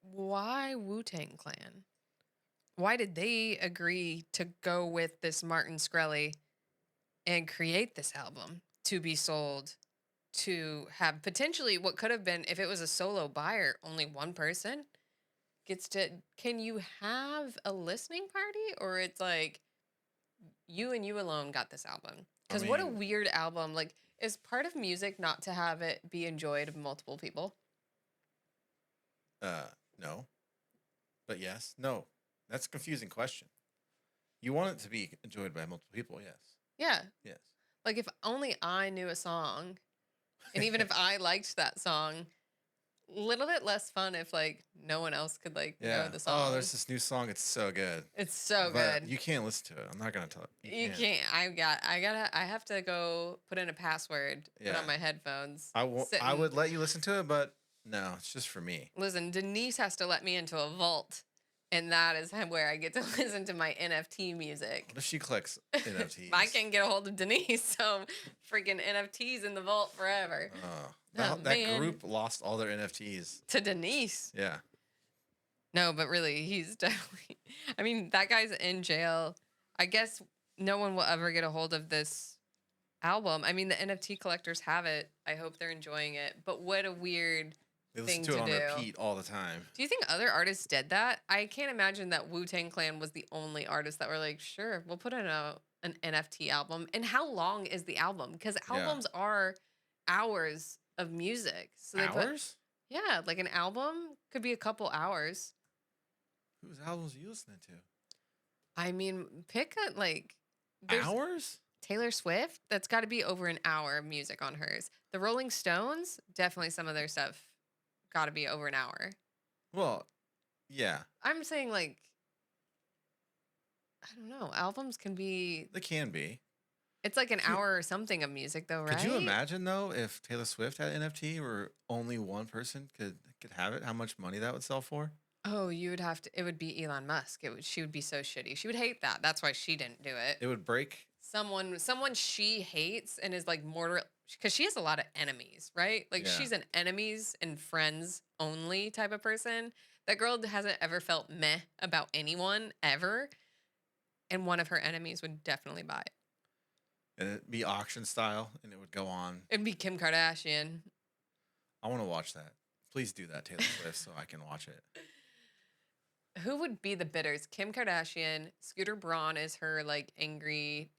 why Wu-Tang Clan? Why did they agree to go with this Martin Shkreli and create this album to be sold to have potentially what could have been, if it was a solo buyer, only one person gets to, can you have a listening party or it's like you and you alone got this album? Because what a weird album. Like, is part of music not to have it be enjoyed of multiple people? No. But yes. No. That's a confusing question. You want it to be enjoyed by multiple people, yes. Yeah. Yes. Like if only I knew a song, and even if I liked that song, a little bit less fun if like no one else could like know the song. Oh, there's this new song. It's so good. It's so But good. you can't listen to it. I'm not gonna tell you. You can't. I have to go put in a password, put on my headphones. I would let you listen to it, but no, it's just for me. Listen, Denise has to let me into a vault. And that is where I get to listen to my NFT music. What if she collects NFTs? I can't get a hold of Denise, so freaking NFTs in the vault forever. That group lost all their NFTs. To Denise. Yeah. No, but really, he's definitely... I mean, that guy's in jail. I guess no one will ever get a hold of this album. I mean, the NFT collectors have it. I hope they're enjoying it. But what a weird... They listen to it on repeat all the time. Do you think other artists did that? I can't imagine that Wu-Tang Clan was the only artist that were like, sure, we'll put in an NFT album. And how long is the album? Because albums are hours of music. So they hours? Yeah, like an album could be a couple hours. Whose albums are you listening to? I mean, pick a, like... Hours? Taylor Swift, that's got to be over an hour of music on hers. The Rolling Stones, definitely some of their stuff got to be over an hour. Well, yeah. I'm saying like, I don't know. Albums can be. They can be. It's like an hour or something of music, though, right? Could you imagine though if Taylor Swift had NFT or only one person could have it? How much money that would sell for? Oh, you would have to. It would be Elon Musk. She would be so shitty. She would hate that. That's why she didn't do it. It would break. Someone she hates and is like mortal, because she has a lot of enemies, right? Like she's an enemies and friends only type of person. That girl hasn't ever felt meh about anyone ever. And one of her enemies would definitely buy it. And it'd be auction style and it would go on. It'd be Kim Kardashian. I want to watch that. Please do that, Taylor Swift, so I can watch it. Who would be the bidders? Kim Kardashian. Scooter Braun is her like angry...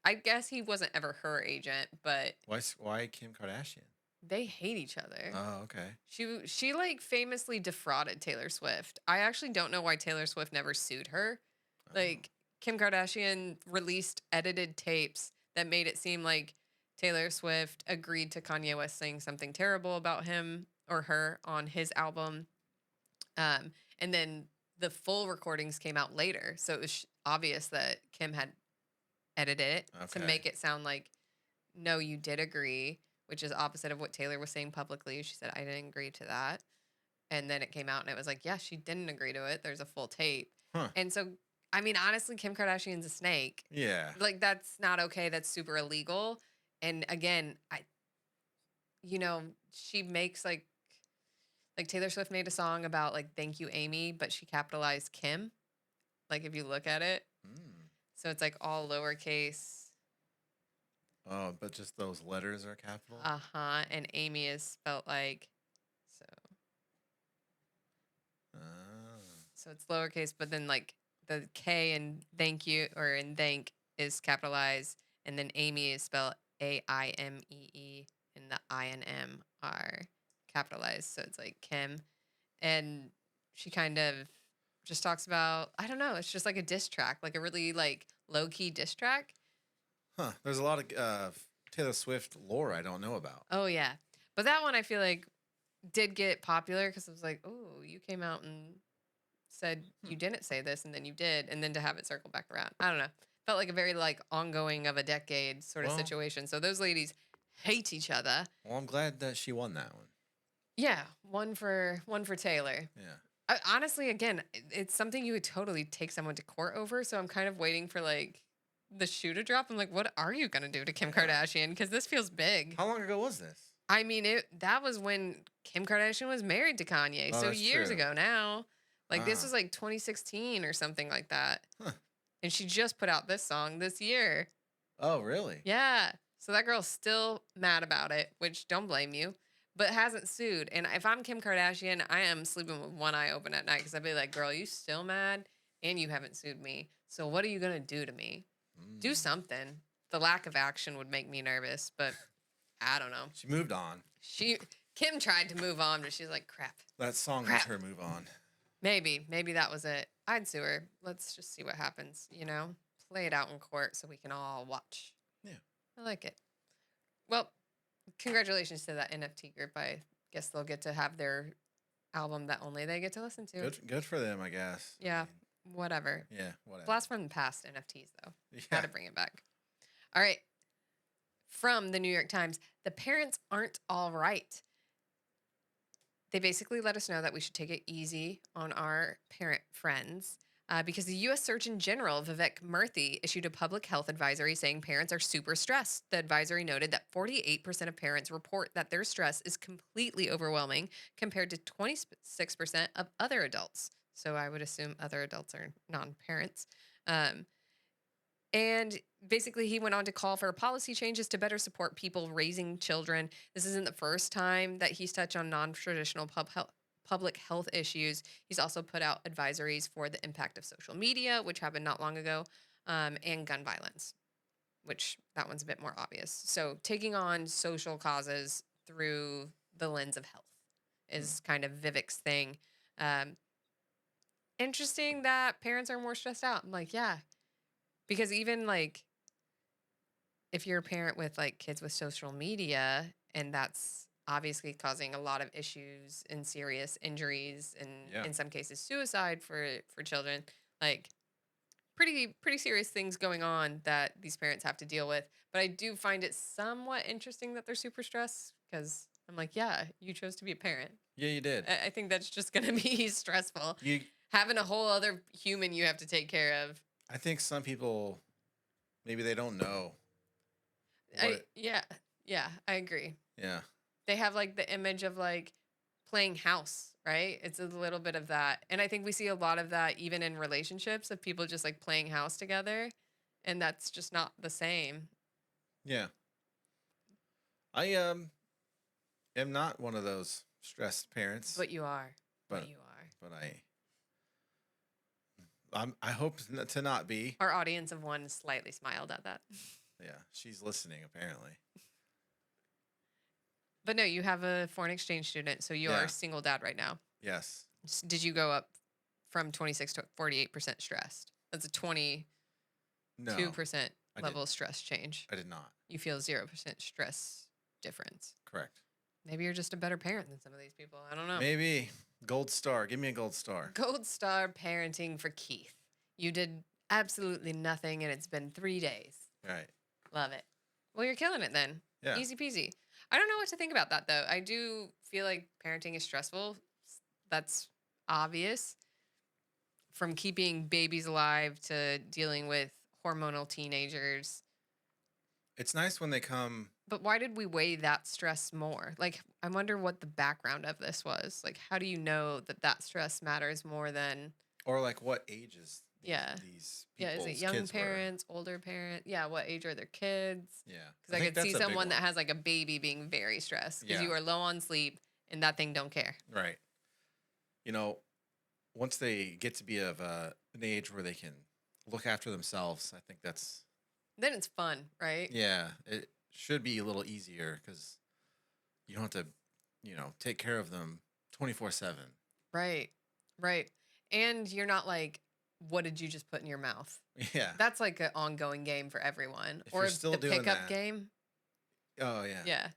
I guess he wasn't ever her agent, but... Why Kim Kardashian? They hate each other. Oh, okay. She like famously defrauded Taylor Swift. I actually don't know why Taylor Swift never sued her. Oh. Like Kim Kardashian released edited tapes that made it seem like Taylor Swift agreed to Kanye West saying something terrible about him or her on his album. And then the full recordings came out later. So it was obvious that Kim had edited it to Okay. make it sound like, no, you did agree, which is opposite of what Taylor was saying publicly. She said, I didn't agree to that. And then it came out and it was like, yeah, she didn't agree to it. There's a full tape. Huh. And so, I mean, honestly, Kim Kardashian's a snake. Yeah. Like, that's not okay. That's super illegal. And again, she makes like Taylor Swift made a song about like, thank you, Amy, but she capitalized Kim. Like, if you look at it. Mm. So it's like all lowercase. Oh, but just those letters are capital? And Amy is spelled like, so. So it's lowercase, but then like the K in thank you or in thank is capitalized, and then Amy is spelled Aimee, and the I and M are capitalized. So it's like Kim. And she kind of just talks about, I don't know, it's just like a diss track, like a really like low key diss track. Huh. There's a lot of Taylor Swift lore I don't know about. Oh, yeah. But that one I feel like did get popular because it was like, oh, you came out and said you didn't say this and then you did. And then to have it circle back around. I don't know. Felt like a very like ongoing of a decade sort of situation. So those ladies hate each other. Well, I'm glad that she won that one. Yeah. One for Taylor. Yeah. Honestly, again, it's something you would totally take someone to court over. So I'm kind of waiting for like the shoe to drop. I'm like, what are you going to do to Kim Kardashian? Because this feels big. How long ago was this? I mean, that was when Kim Kardashian was married to Kanye. So years ago now. Like this was like 2016 or something like that. Huh. And she just put out this song this year. Oh, really? Yeah. So that girl's still mad about it, which don't blame you, but hasn't sued. And if I'm Kim Kardashian, I am sleeping with one eye open at night because I'd be like, girl, you still mad and you haven't sued me. So what are you going to do to me? Do something. The lack of action would make me nervous, but I don't know. She moved on. Kim tried to move on, but she's like, crap. That song was her move on. Maybe that was it. I'd sue her. Let's just see what happens, Play it out in court so we can all watch. Yeah. I like it. Well, congratulations to that NFT group. I guess they'll get to have their album that only they get to listen to. Good for them, I guess. Yeah, whatever. Yeah, whatever. Blast from the past NFTs, though. Yeah. Got to bring it back. All right. From the New York Times, the parents aren't all right. They basically let us know that we should take it easy on our parent friends because the U.S. Surgeon General, Vivek Murthy, issued a public health advisory saying parents are super stressed. The advisory noted that 48% of parents report that their stress is completely overwhelming compared to 26% of other adults. So I would assume other adults are non-parents. And basically, he went on to call for policy changes to better support people raising children. This isn't the first time that he's touched on non-traditional public health issues. He's also put out advisories for the impact of social media, which happened not long ago, and gun violence, which that one's a bit more obvious. So taking on social causes through the lens of health is kind of Vivek's thing. Interesting that parents are more stressed out. I'm like, yeah. Because even like if you're a parent with like kids with social media and that's obviously causing a lot of issues and serious injuries and in some cases suicide for children, like pretty serious things going on that these parents have to deal with. But I do find it somewhat interesting that they're super stressed because I'm like, yeah, you chose to be a parent. Yeah, you did. I think that's just going to be stressful. Having a whole other human you have to take care of. I think some people, maybe they don't know. Yeah, I agree. Yeah. They have like the image of like playing house, right? It's a little bit of that. And I think we see a lot of that even in relationships of people just like playing house together. And that's just not the same. Yeah. I am not one of those stressed parents. But you are. But I hope to not be. Our audience of one slightly smiled at that. Yeah, she's listening apparently. But no, you have a foreign exchange student, so you are Yeah. a single dad right now. Yes. Did you go up from 26 to 48% stressed? That's a 22% No, I level didn't. of stress change. I did not. You feel 0% stress difference. Correct. Maybe you're just a better parent than some of these people. I don't know. Maybe gold star. Give me a gold star. Gold star parenting for Keith. You did absolutely nothing, and it's been 3 days. Right. Love it. Well, you're killing it then. Yeah. Easy peasy. I don't know what to think about that, though. I do feel like parenting is stressful. That's obvious. From keeping babies alive to dealing with hormonal teenagers. It's nice when they come. But why did we weigh that stress more? Like, I wonder what the background of this was. Like, how do you know that stress matters more than... Or like what ages Yeah. these Yeah, people's is it young kids parents, older parents? Yeah, what age are their kids? were. Yeah. Because I think could see that's a big someone that one. has like a baby being very stressed because Yeah. you are low on sleep and that thing don't care. Right. You know, once they get to be of an age where they can look after themselves, I think that's, Then it's fun, right? yeah, it should be a little easier because you don't have to, take care of them 24/7. Right, right. And you're not like, what did you just put in your mouth? Yeah. That's like an ongoing game for everyone. If Or you're still the doing pickup that- game. Oh, yeah. Yeah.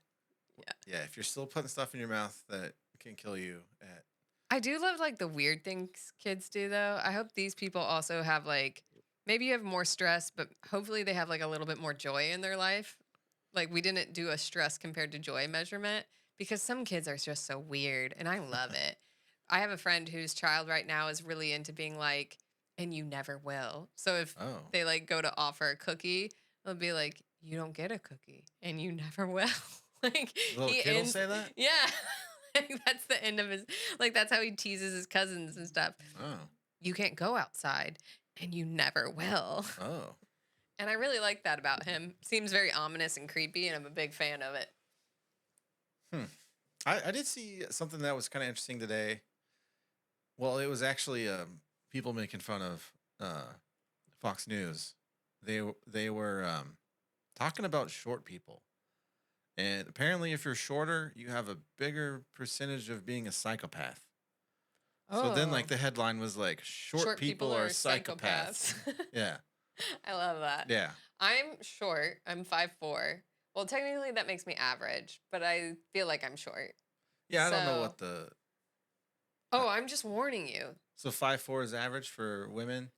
Yeah. If you're still putting stuff in your mouth that can kill you at, I do love like the weird things kids do though. I hope these people also have like, maybe you have more stress, but hopefully they have like a little bit more joy in their life. Like we didn't do a stress compared to joy measurement because some kids are just so weird and I love it. I have a friend whose child right now is really into being like, and you never will. So if oh, they like go to offer a cookie, they'll be like, you don't get a cookie and you never will. Like the little he kid will ends, say that? yeah. Like, that's the end of his, like that's how he teases his cousins and stuff. Oh. You can't go outside and you never will. Oh. And I really like that about him. Seems very ominous and creepy and I'm a big fan of it. I did see something that was kind of interesting today. Well, it was actually people making fun of Fox News. They were talking about short people, and apparently, if you're shorter, you have a bigger percentage of being a psychopath. So then, like the headline was like, "Short people are psychopaths." Yeah, I love that. yeah. I'm short. I'm 5'4". Well, technically that makes me average, but I feel like I'm short. Yeah, I don't know So- what the Oh, I'm just warning you. so 5'4" is average for women.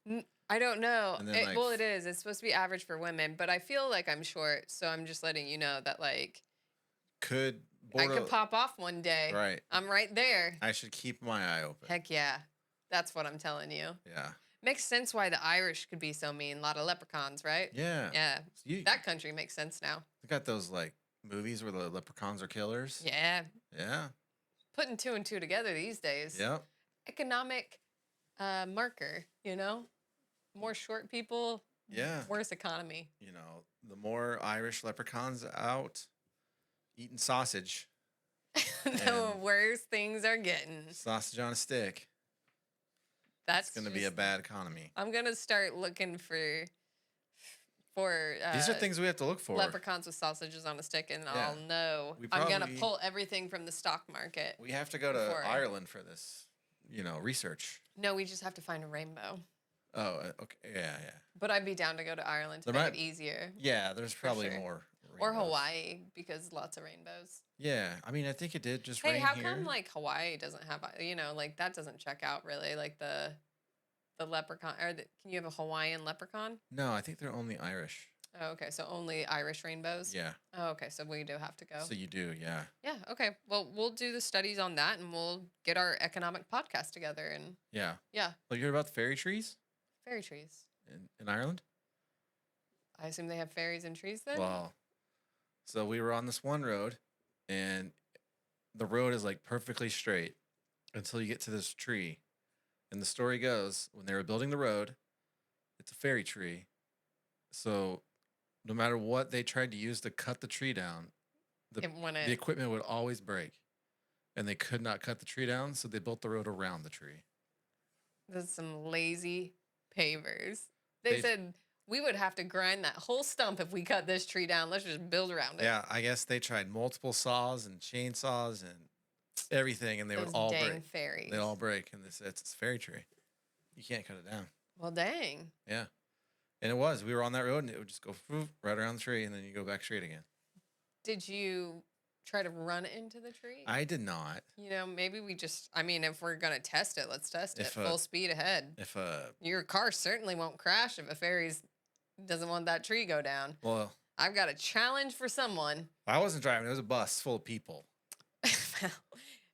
I don't know. And then, like, Well, it is. It's supposed to be average for women, but I feel like I'm short, so I'm just letting you know that like Could I could pop off one day. right. I'm right there. I should keep my eye open. Heck yeah. That's what I'm telling you. Yeah, Makes sense why the Irish could be so mean. A lot of leprechauns, right? yeah. Yeah. So you That country makes sense now. got those like movies where the leprechauns are killers. Yeah. Yeah. Putting 2 and 2 together these days. Yep. Economic marker, you know? More short people, Yeah. worse economy. The more Irish leprechauns out eating sausage, The And- worse things are getting. sausage on a stick, That's it's going to be a just- bad economy. I'm gonna start looking for These are things we have to look for. leprechauns with sausages on a stick, and Yeah. I'll know. We I'm gonna probably- pull everything from the stock market. We have to go to Before I- Ireland for this, research. No, we just have to find a rainbow. Oh, okay. Yeah, yeah. But I'd be down to go to Ireland to There make might- it easier. Yeah, there's probably sure. more. Or rainbows. Hawaii, because lots of rainbows. Yeah, I mean, I think it did just Hey, rain how here. come like Hawaii doesn't have, like that doesn't check out really? Like the leprechaun, can you have a Hawaiian leprechaun? No, I think they're only Irish. Oh, okay, so only Irish rainbows? Yeah. Oh, okay, so we do have to go. So you do, yeah. Yeah, okay. Well, we'll do the studies on that and we'll get our economic podcast together and Yeah. yeah, Well, you heard about the fairy trees fairy trees. in Ireland? I assume they have fairies and trees then? Well, so we were on this one road, and the road is like perfectly straight until you get to this tree. And the story goes, when they were building the road, it's a fairy tree. So no matter what they tried to use to cut the tree down, the equipment would always break. And they could not cut the tree down, so they built the road around the tree. There's some lazy pavers. They They- said, We would have to grind that whole stump if we cut this tree down. Let's just build around it. Yeah, I guess they tried multiple saws and chainsaws and everything, and they would Those all dang break. fairies. They'd all break, and it's a fairy tree. You can't cut it down. Well, dang. Yeah, and it was. We were on that road, and it would just go right around the tree, and then you go back straight again. Did you try to run into the tree? I did not. You know, maybe we just, I mean, if we're going to test it, let's test it. If, Full speed ahead. If Your car certainly won't crash if a fairy's doesn't want that tree go down. well, I've got a challenge for someone. I wasn't driving. It was a bus full of people.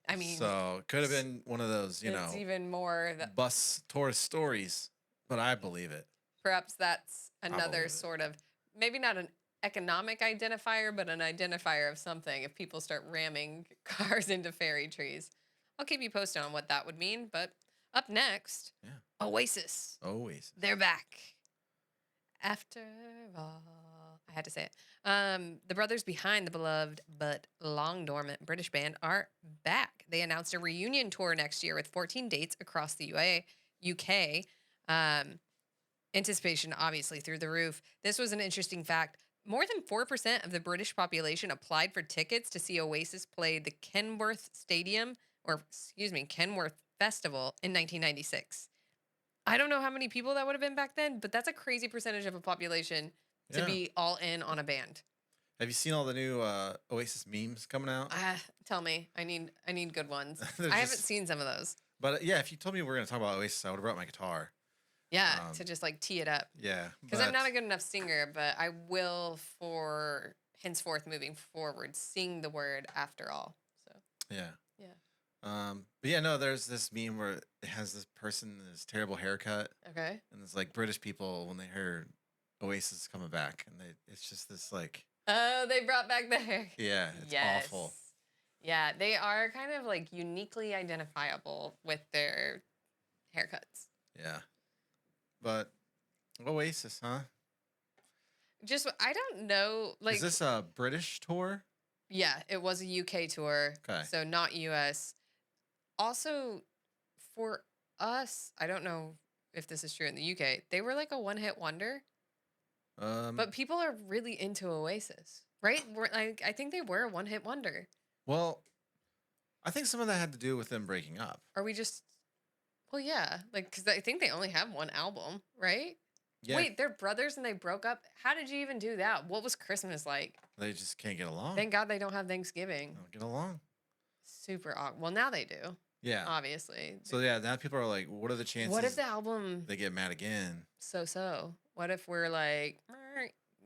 I mean, so it could have been one of those, it's even more. Bus tourist stories, but I believe it. Perhaps that's believe another it. sort of, maybe not an economic identifier, but an identifier of something if people start ramming cars into fairy trees. I'll keep you posted on what that would mean. But up next, Oasis. Oasis. They're back. After all, I had to say it. The brothers behind the beloved but long dormant British band are back. They announced a reunion tour next year with 14 dates across the UK. Anticipation obviously through the roof. This was an interesting fact. More than 4% of the British population applied for tickets to see Oasis play the Kenworth Festival in 1996. I don't know how many people that would have been back then, but that's a crazy percentage of a population to be all in on a band. Have you seen all the new Oasis memes coming out? Tell me. I need good ones. I haven't seen some of those. But yeah, if you told me we were going to talk about Oasis, I would have brought my guitar. Yeah, to just like tee it up. Yeah. Because I'm not a good enough singer, but I will for henceforth moving forward sing the word after all. So yeah. Yeah. But yeah, no, there's this meme where it has this person, this terrible haircut. Okay. And it's like British people when they heard Oasis coming back, and it's just this like. Oh, they brought back the hair. Yeah, it's awful. Yeah, they are kind of like uniquely identifiable with their haircuts. Yeah. But Oasis, huh? Just, I don't know. Like, is this a British tour? Yeah, it was a UK tour. Okay. So not US. Also, for us, I don't know if this is true in the UK, they were like a one-hit wonder. But people are really into Oasis, right? I think they were a one-hit wonder. Well, I think some of that had to do with them breaking up. Are we just... Well, yeah. Like, because I think they only have one album, right? Yeah. Wait, they're brothers and they broke up? How did you even do that? What was Christmas like? They just can't get along. Thank God they don't have Thanksgiving. They don't get along. Super awkward. Well, now they do. Yeah. Obviously. So, yeah, now people are like, what are the chances? What if the album... They get mad again. So? What if we're like,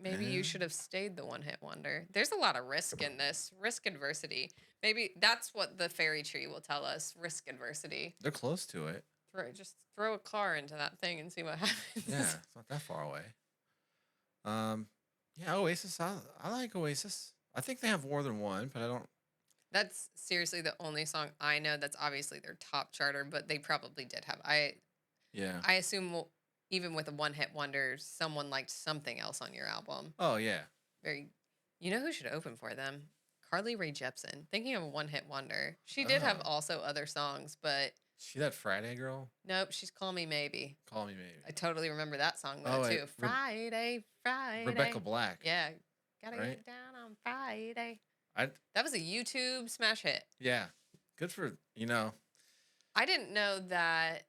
maybe you should have stayed the one-hit wonder? There's a lot of risk in this. Risk adversity. Maybe that's what the fairy tree will tell us. Risk adversity. They're close to it. Just throw a car into that thing and see what happens. Yeah, it's not that far away. Yeah, Oasis. I like Oasis. I think they have more than one, but I don't. That's seriously the only song I know that's obviously their top charter, but they probably did have. Yeah. I assume even with a one-hit wonder, someone liked something else on your album. Oh yeah. You know who should open for them? Carly Rae Jepsen. Thinking of a one-hit wonder, she did have also other songs, but. She that Friday girl? Nope, she's Call Me Maybe. Call Me Maybe. I totally remember that song though too. Friday. Rebecca Black. Yeah. Gotta get down on Friday. That was a YouTube smash hit. Yeah. Good for, I didn't know that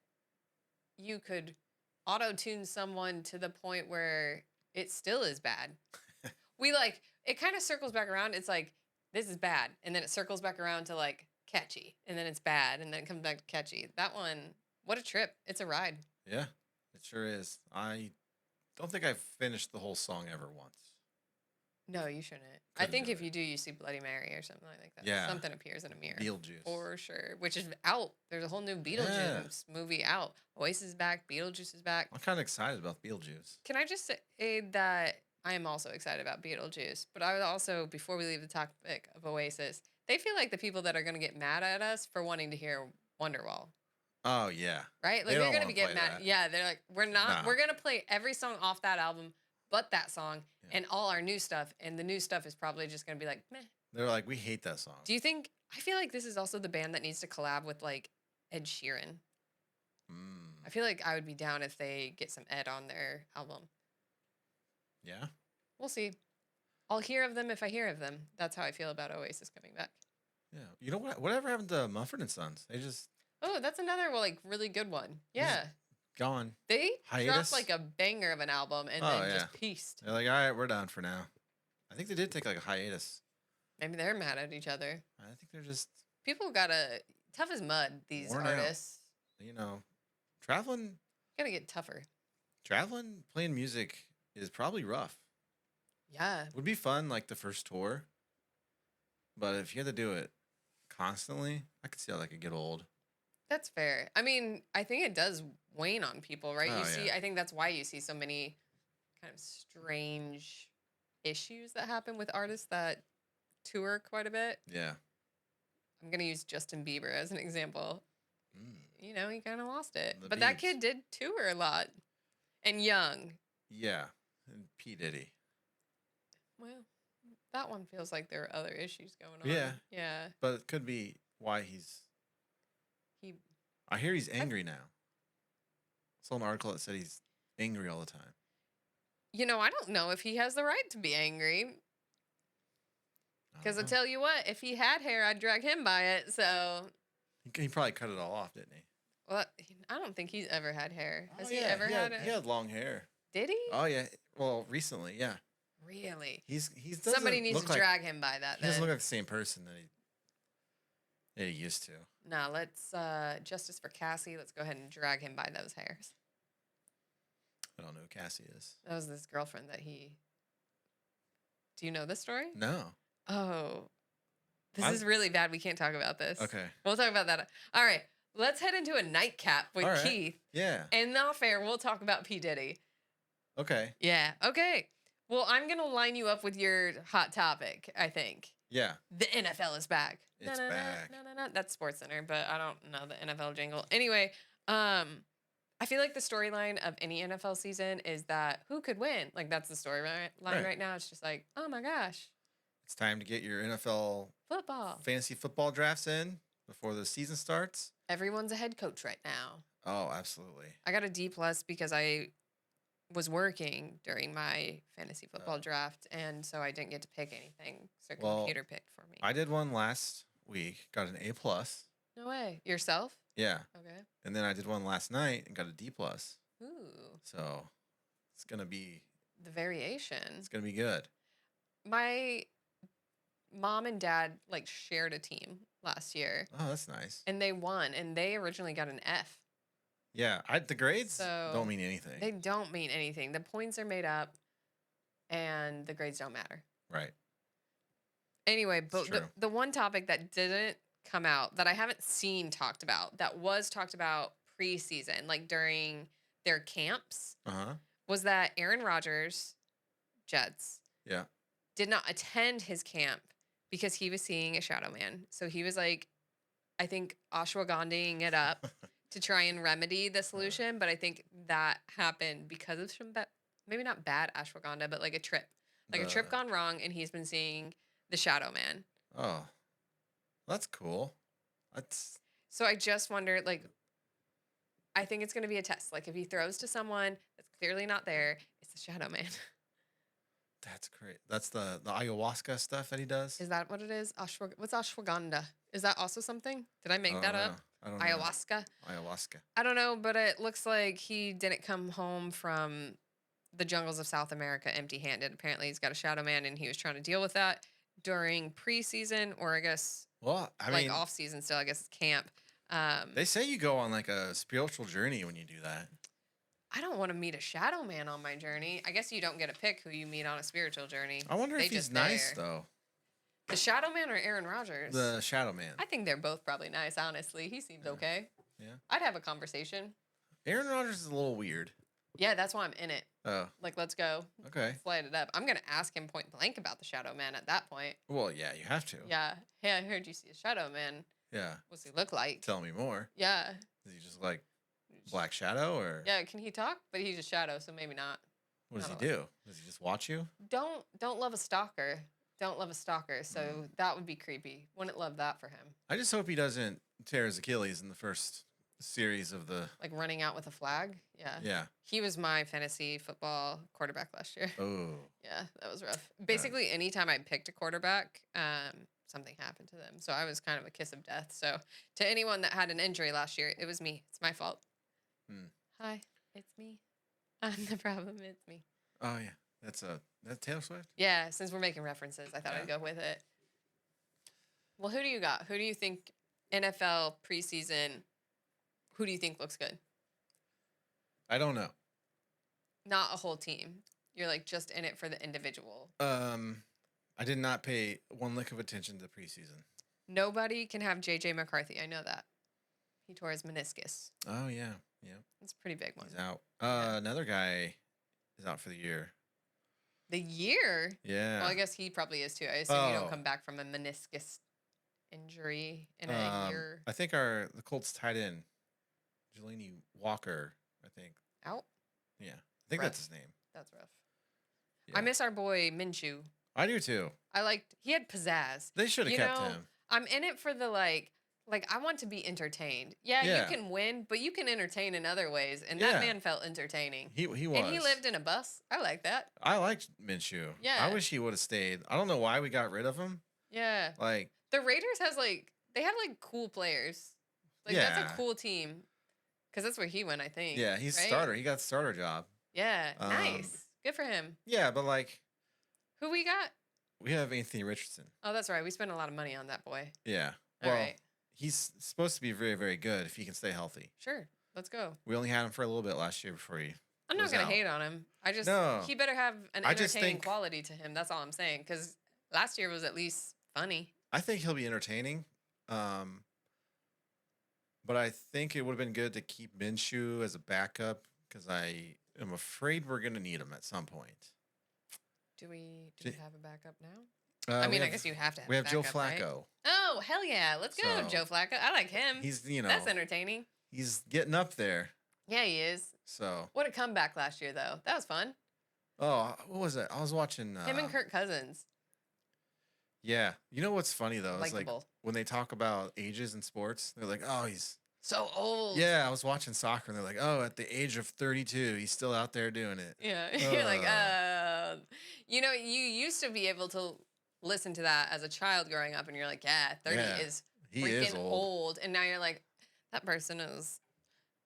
you could auto-tune someone to the point where it still is bad. It kind of circles back around. It's like, this is bad. And then it circles back around to like, catchy, and then it's bad, and then it comes back to catchy. That one, what a trip. It's a ride. Yeah, it sure is. I don't think I've finished the whole song ever once. No, you shouldn't. I think if you do, you see Bloody Mary or something like that. Yeah. Something appears in a mirror. Beetlejuice. For sure. Which is out. There's a whole new Beetlejuice movie out. Oasis is back. Beetlejuice is back. I'm kind of excited about Beetlejuice. Can I just say that I am also excited about Beetlejuice, but I would also, before we leave the topic of Oasis, they feel like the people that are going to get mad at us for wanting to hear Wonderwall. Oh, yeah. Right? Like, they're going to get mad. Yeah, they're like, we're going to play every song off that album but that song and all our new stuff. And the new stuff is probably just going to be like, meh. They're like, we hate that song. Do you think, I feel like this is also the band that needs to collab with, like, Ed Sheeran. I feel like I would be down if they get some Ed on their album. Yeah. We'll see. I'll hear of them if I hear of them. That's how I feel about Oasis coming back. Yeah. You know what? Whatever happened to Mumford and Sons? They just Oh, that's another really good one. They just Yeah. gone. They dropped Hiatus? like a banger of an album and Oh, then yeah. just pieced. They're like, all right, we're done for now. I think they did take like a hiatus. Maybe they're mad at each other. I think they're just People gotta tough as mud, these worn out. artists. You know, traveling, Gotta get tougher. playing music is probably rough. Yeah. Would be fun like the first tour, but if you had to do it constantly, I could see how that could get old. That's fair. I mean, I think it does wane on people, right? Oh, You see, yeah. I think that's why you see so many kind of strange issues that happen with artists that tour quite a bit. Yeah. I'm going to use Justin Bieber as an example. Mm. You know, he kind of lost it. The But that Biebs. kid did tour a lot. And young. Yeah. And P. Diddy. Well, that one feels like there are other issues going on. Yeah. Yeah. But it could be why he's. He. I hear he's angry now. I saw an article that said he's angry all the time. You know, I don't know if he has the right to be angry. Because I don't know. tell you what, if he had hair, I'd drag him by it. So, He probably cut it all off, didn't he? well, I don't think he's ever had hair. Has Oh, he yeah, ever had it? He had long hair. Did he? Oh yeah. Well, recently, yeah. Really? He's Somebody needs to like, drag him by that. He doesn't Then. look like the same person that he used to. No, let's justice for Cassie. Let's go ahead and drag him by those hairs. I don't know who Cassie is. That was this girlfriend that he. Do you know this story? No. Oh, this is really bad. We can't talk about this. Okay. We'll talk about that. All right. Let's head into a nightcap with All right. Keith. Yeah. And not fair. We'll talk about P. Diddy. Okay. Yeah. Okay. Well, I'm going to line you up with your hot topic, I think. Yeah. The NFL is back. It's back. No. That's SportsCenter, but I don't know the NFL jingle. Anyway, I feel like the storyline of any NFL season is that who could win? Like, that's the storyline right now. It's just like, oh my gosh. It's time to get your NFL Football. fantasy football drafts in before the season starts. Everyone's a head coach right now. Oh, absolutely. I got a D+ because I was working during my fantasy football draft, and so I didn't get to pick anything. So computer picked for me. I did one last week, got an A+. No way. Yourself? Yeah. Okay. And then I did one last night and got a D+. Ooh. So it's gonna be The variation. it's gonna be good. My mom and dad like shared a team last year, Oh, that's nice. and they won, and they originally got an F. Yeah, the grades So don't mean anything. They don't mean anything. The points are made up, and the grades don't matter. Right. Anyway, but true. the one topic that didn't come out that I haven't seen talked about that was talked about preseason, like during their camps, Uh-huh. was that Aaron Rodgers, Jets, Yeah. did not attend his camp because he was seeing a shadow man. So he was like, I think ashwagandhaing it up to try and remedy the solution. But I think that happened because of some maybe not bad ashwagandha, but like a trip gone wrong, and he's been seeing the shadow man. Oh. That's cool. That's So I just wondered, like, I think it's going to be a test. Like, if he throws to someone that's clearly not there, it's the shadow man. That's great. That's the ayahuasca stuff that he does. Is that what it is? What's ashwagandha? Is that also something? Did I make that up? I don't know. Ayahuasca? Ayahuasca. I don't know, but it looks like he didn't come home from the jungles of South America empty-handed. Apparently, he's got a shadow man, and he was trying to deal with that during preseason, or I guess Well, I like mean, off season still. I guess it's camp. they say you go on like a spiritual journey when you do that. I don't want to meet a shadow man on my journey. I guess you don't get to pick who you meet on a spiritual journey. I wonder They if he's just nice there. though. The shadow man or Aaron Rodgers? The shadow man. I think they're both probably nice, honestly. He seems okay. Yeah. I'd have a conversation. Aaron Rodgers is a little weird. Yeah, that's why I'm in it. Oh, Like, let's go. okay. Slide it up. I'm going to ask him point blank about the shadow man at that point. Well, yeah, you have to. Yeah. Hey, I heard you see a shadow man. Yeah. What's he look like? Tell me more. Yeah. Is he just like Black Shadow or Yeah, can he talk? But he's a shadow, so maybe not. what does he I don't do? Does he just watch you? Don't love a stalker. Don't love a stalker. So that would be creepy. Wouldn't love that for him. I just hope he doesn't tear his Achilles in the first series of the Like running out with a flag. Yeah. yeah. He was my fantasy football quarterback last year. Oh, Yeah, that was rough. Basically, anytime I picked a quarterback, something happened to them. So I was kind of a kiss of death. So to anyone that had an injury last year, it was me. It's my fault. Hi, it's me. I'm the problem. It's me. oh yeah, that's Taylor Swift. Yeah, since we're making references, I thought I'd go with it. Well, who do you got? Who do you think NFL preseason? Who do you think looks good? I don't know. Not a whole team. You're like just in it for the individual. I did not pay one lick of attention to the preseason. Nobody can have JJ McCarthy. I know that. He tore his meniscus. Oh yeah, yeah. It's a pretty big one. He's out. Another guy is out for the year. The year? Yeah. Well, I guess he probably is too. I assume you don't come back from a meniscus injury in a year. I think the Colts tight end, Jelani Walker, I think. Out? Yeah. I think that's his name. That's rough. Yeah. I miss our boy Minshew. I do too. He had pizzazz. They should have kept him. I'm in it for the like I want to be entertained. Yeah, you can win, but you can entertain in other ways. And that man felt entertaining. He was. And he lived in a bus. I like that. I liked Minshew. Yeah. I wish he would have stayed. I don't know why we got rid of him. Yeah. Like the Raiders they have cool players. That's a cool team. Because that's where he went, I think. Yeah, he's starter. He got the starter job. Yeah, nice. Good for him. Yeah, but who we got? We have Anthony Richardson. Oh, that's right. We spent a lot of money on that boy. Yeah. All right. He's supposed to be very, very good if he can stay healthy. Sure. Let's go. We only had him for a little bit last year before he I'm not going to hate on him. He better have an entertaining quality to him. That's all I'm saying. Because last year was at least funny. I think he'll be entertaining. But I think it would have been good to keep Minshew as a backup because I am afraid we're going to need him at some point. Do we have a backup now? I guess you have to have We have backup, Joe Flacco. Right? Oh, hell yeah. Let's go, Joe Flacco. I like him. He's, That's entertaining. He's getting up there. Yeah, he is. So. What a comeback last year, though. That was fun. Oh, what was it? I was watching. Him and Kirk Cousins. Yeah. You know what's funny, though? It's Likeable. When they talk about ages in sports, they're like, oh, he's so old. Yeah, I was watching soccer, and they're like, oh, at the age of 32, he's still out there doing it. Yeah. You're like, you used to be able to listen to that as a child growing up, and you're like, yeah, 30 is freaking old. And now you're like, that person is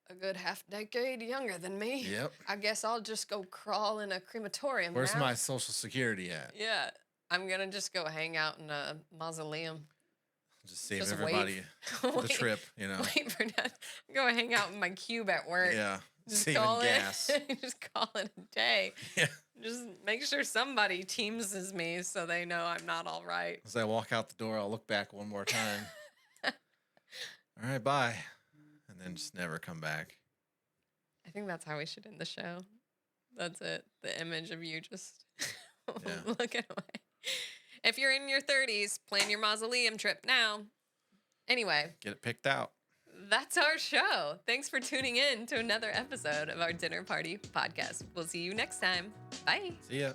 a good half decade younger than me. Yep. I guess I'll just go crawl in a crematorium. Where's my Social Security at? Yeah. I'm going to just go hang out in a mausoleum. Just save everybody the trip, Wait for that. Go hang out in my cube at work. Yeah. Just saving gas. Just call it a day. Yeah. Just make sure somebody teamses me so they know I'm not all right. As I walk out the door, I'll look back one more time. All right, bye. And then just never come back. I think that's how we should end the show. That's it. The image of you just looking away. If you're in your 30s, plan your mausoleum trip now. Anyway. Get it picked out. That's our show. Thanks for tuning in to another episode of our Dinner Party podcast. We'll see you next time. Bye. See ya.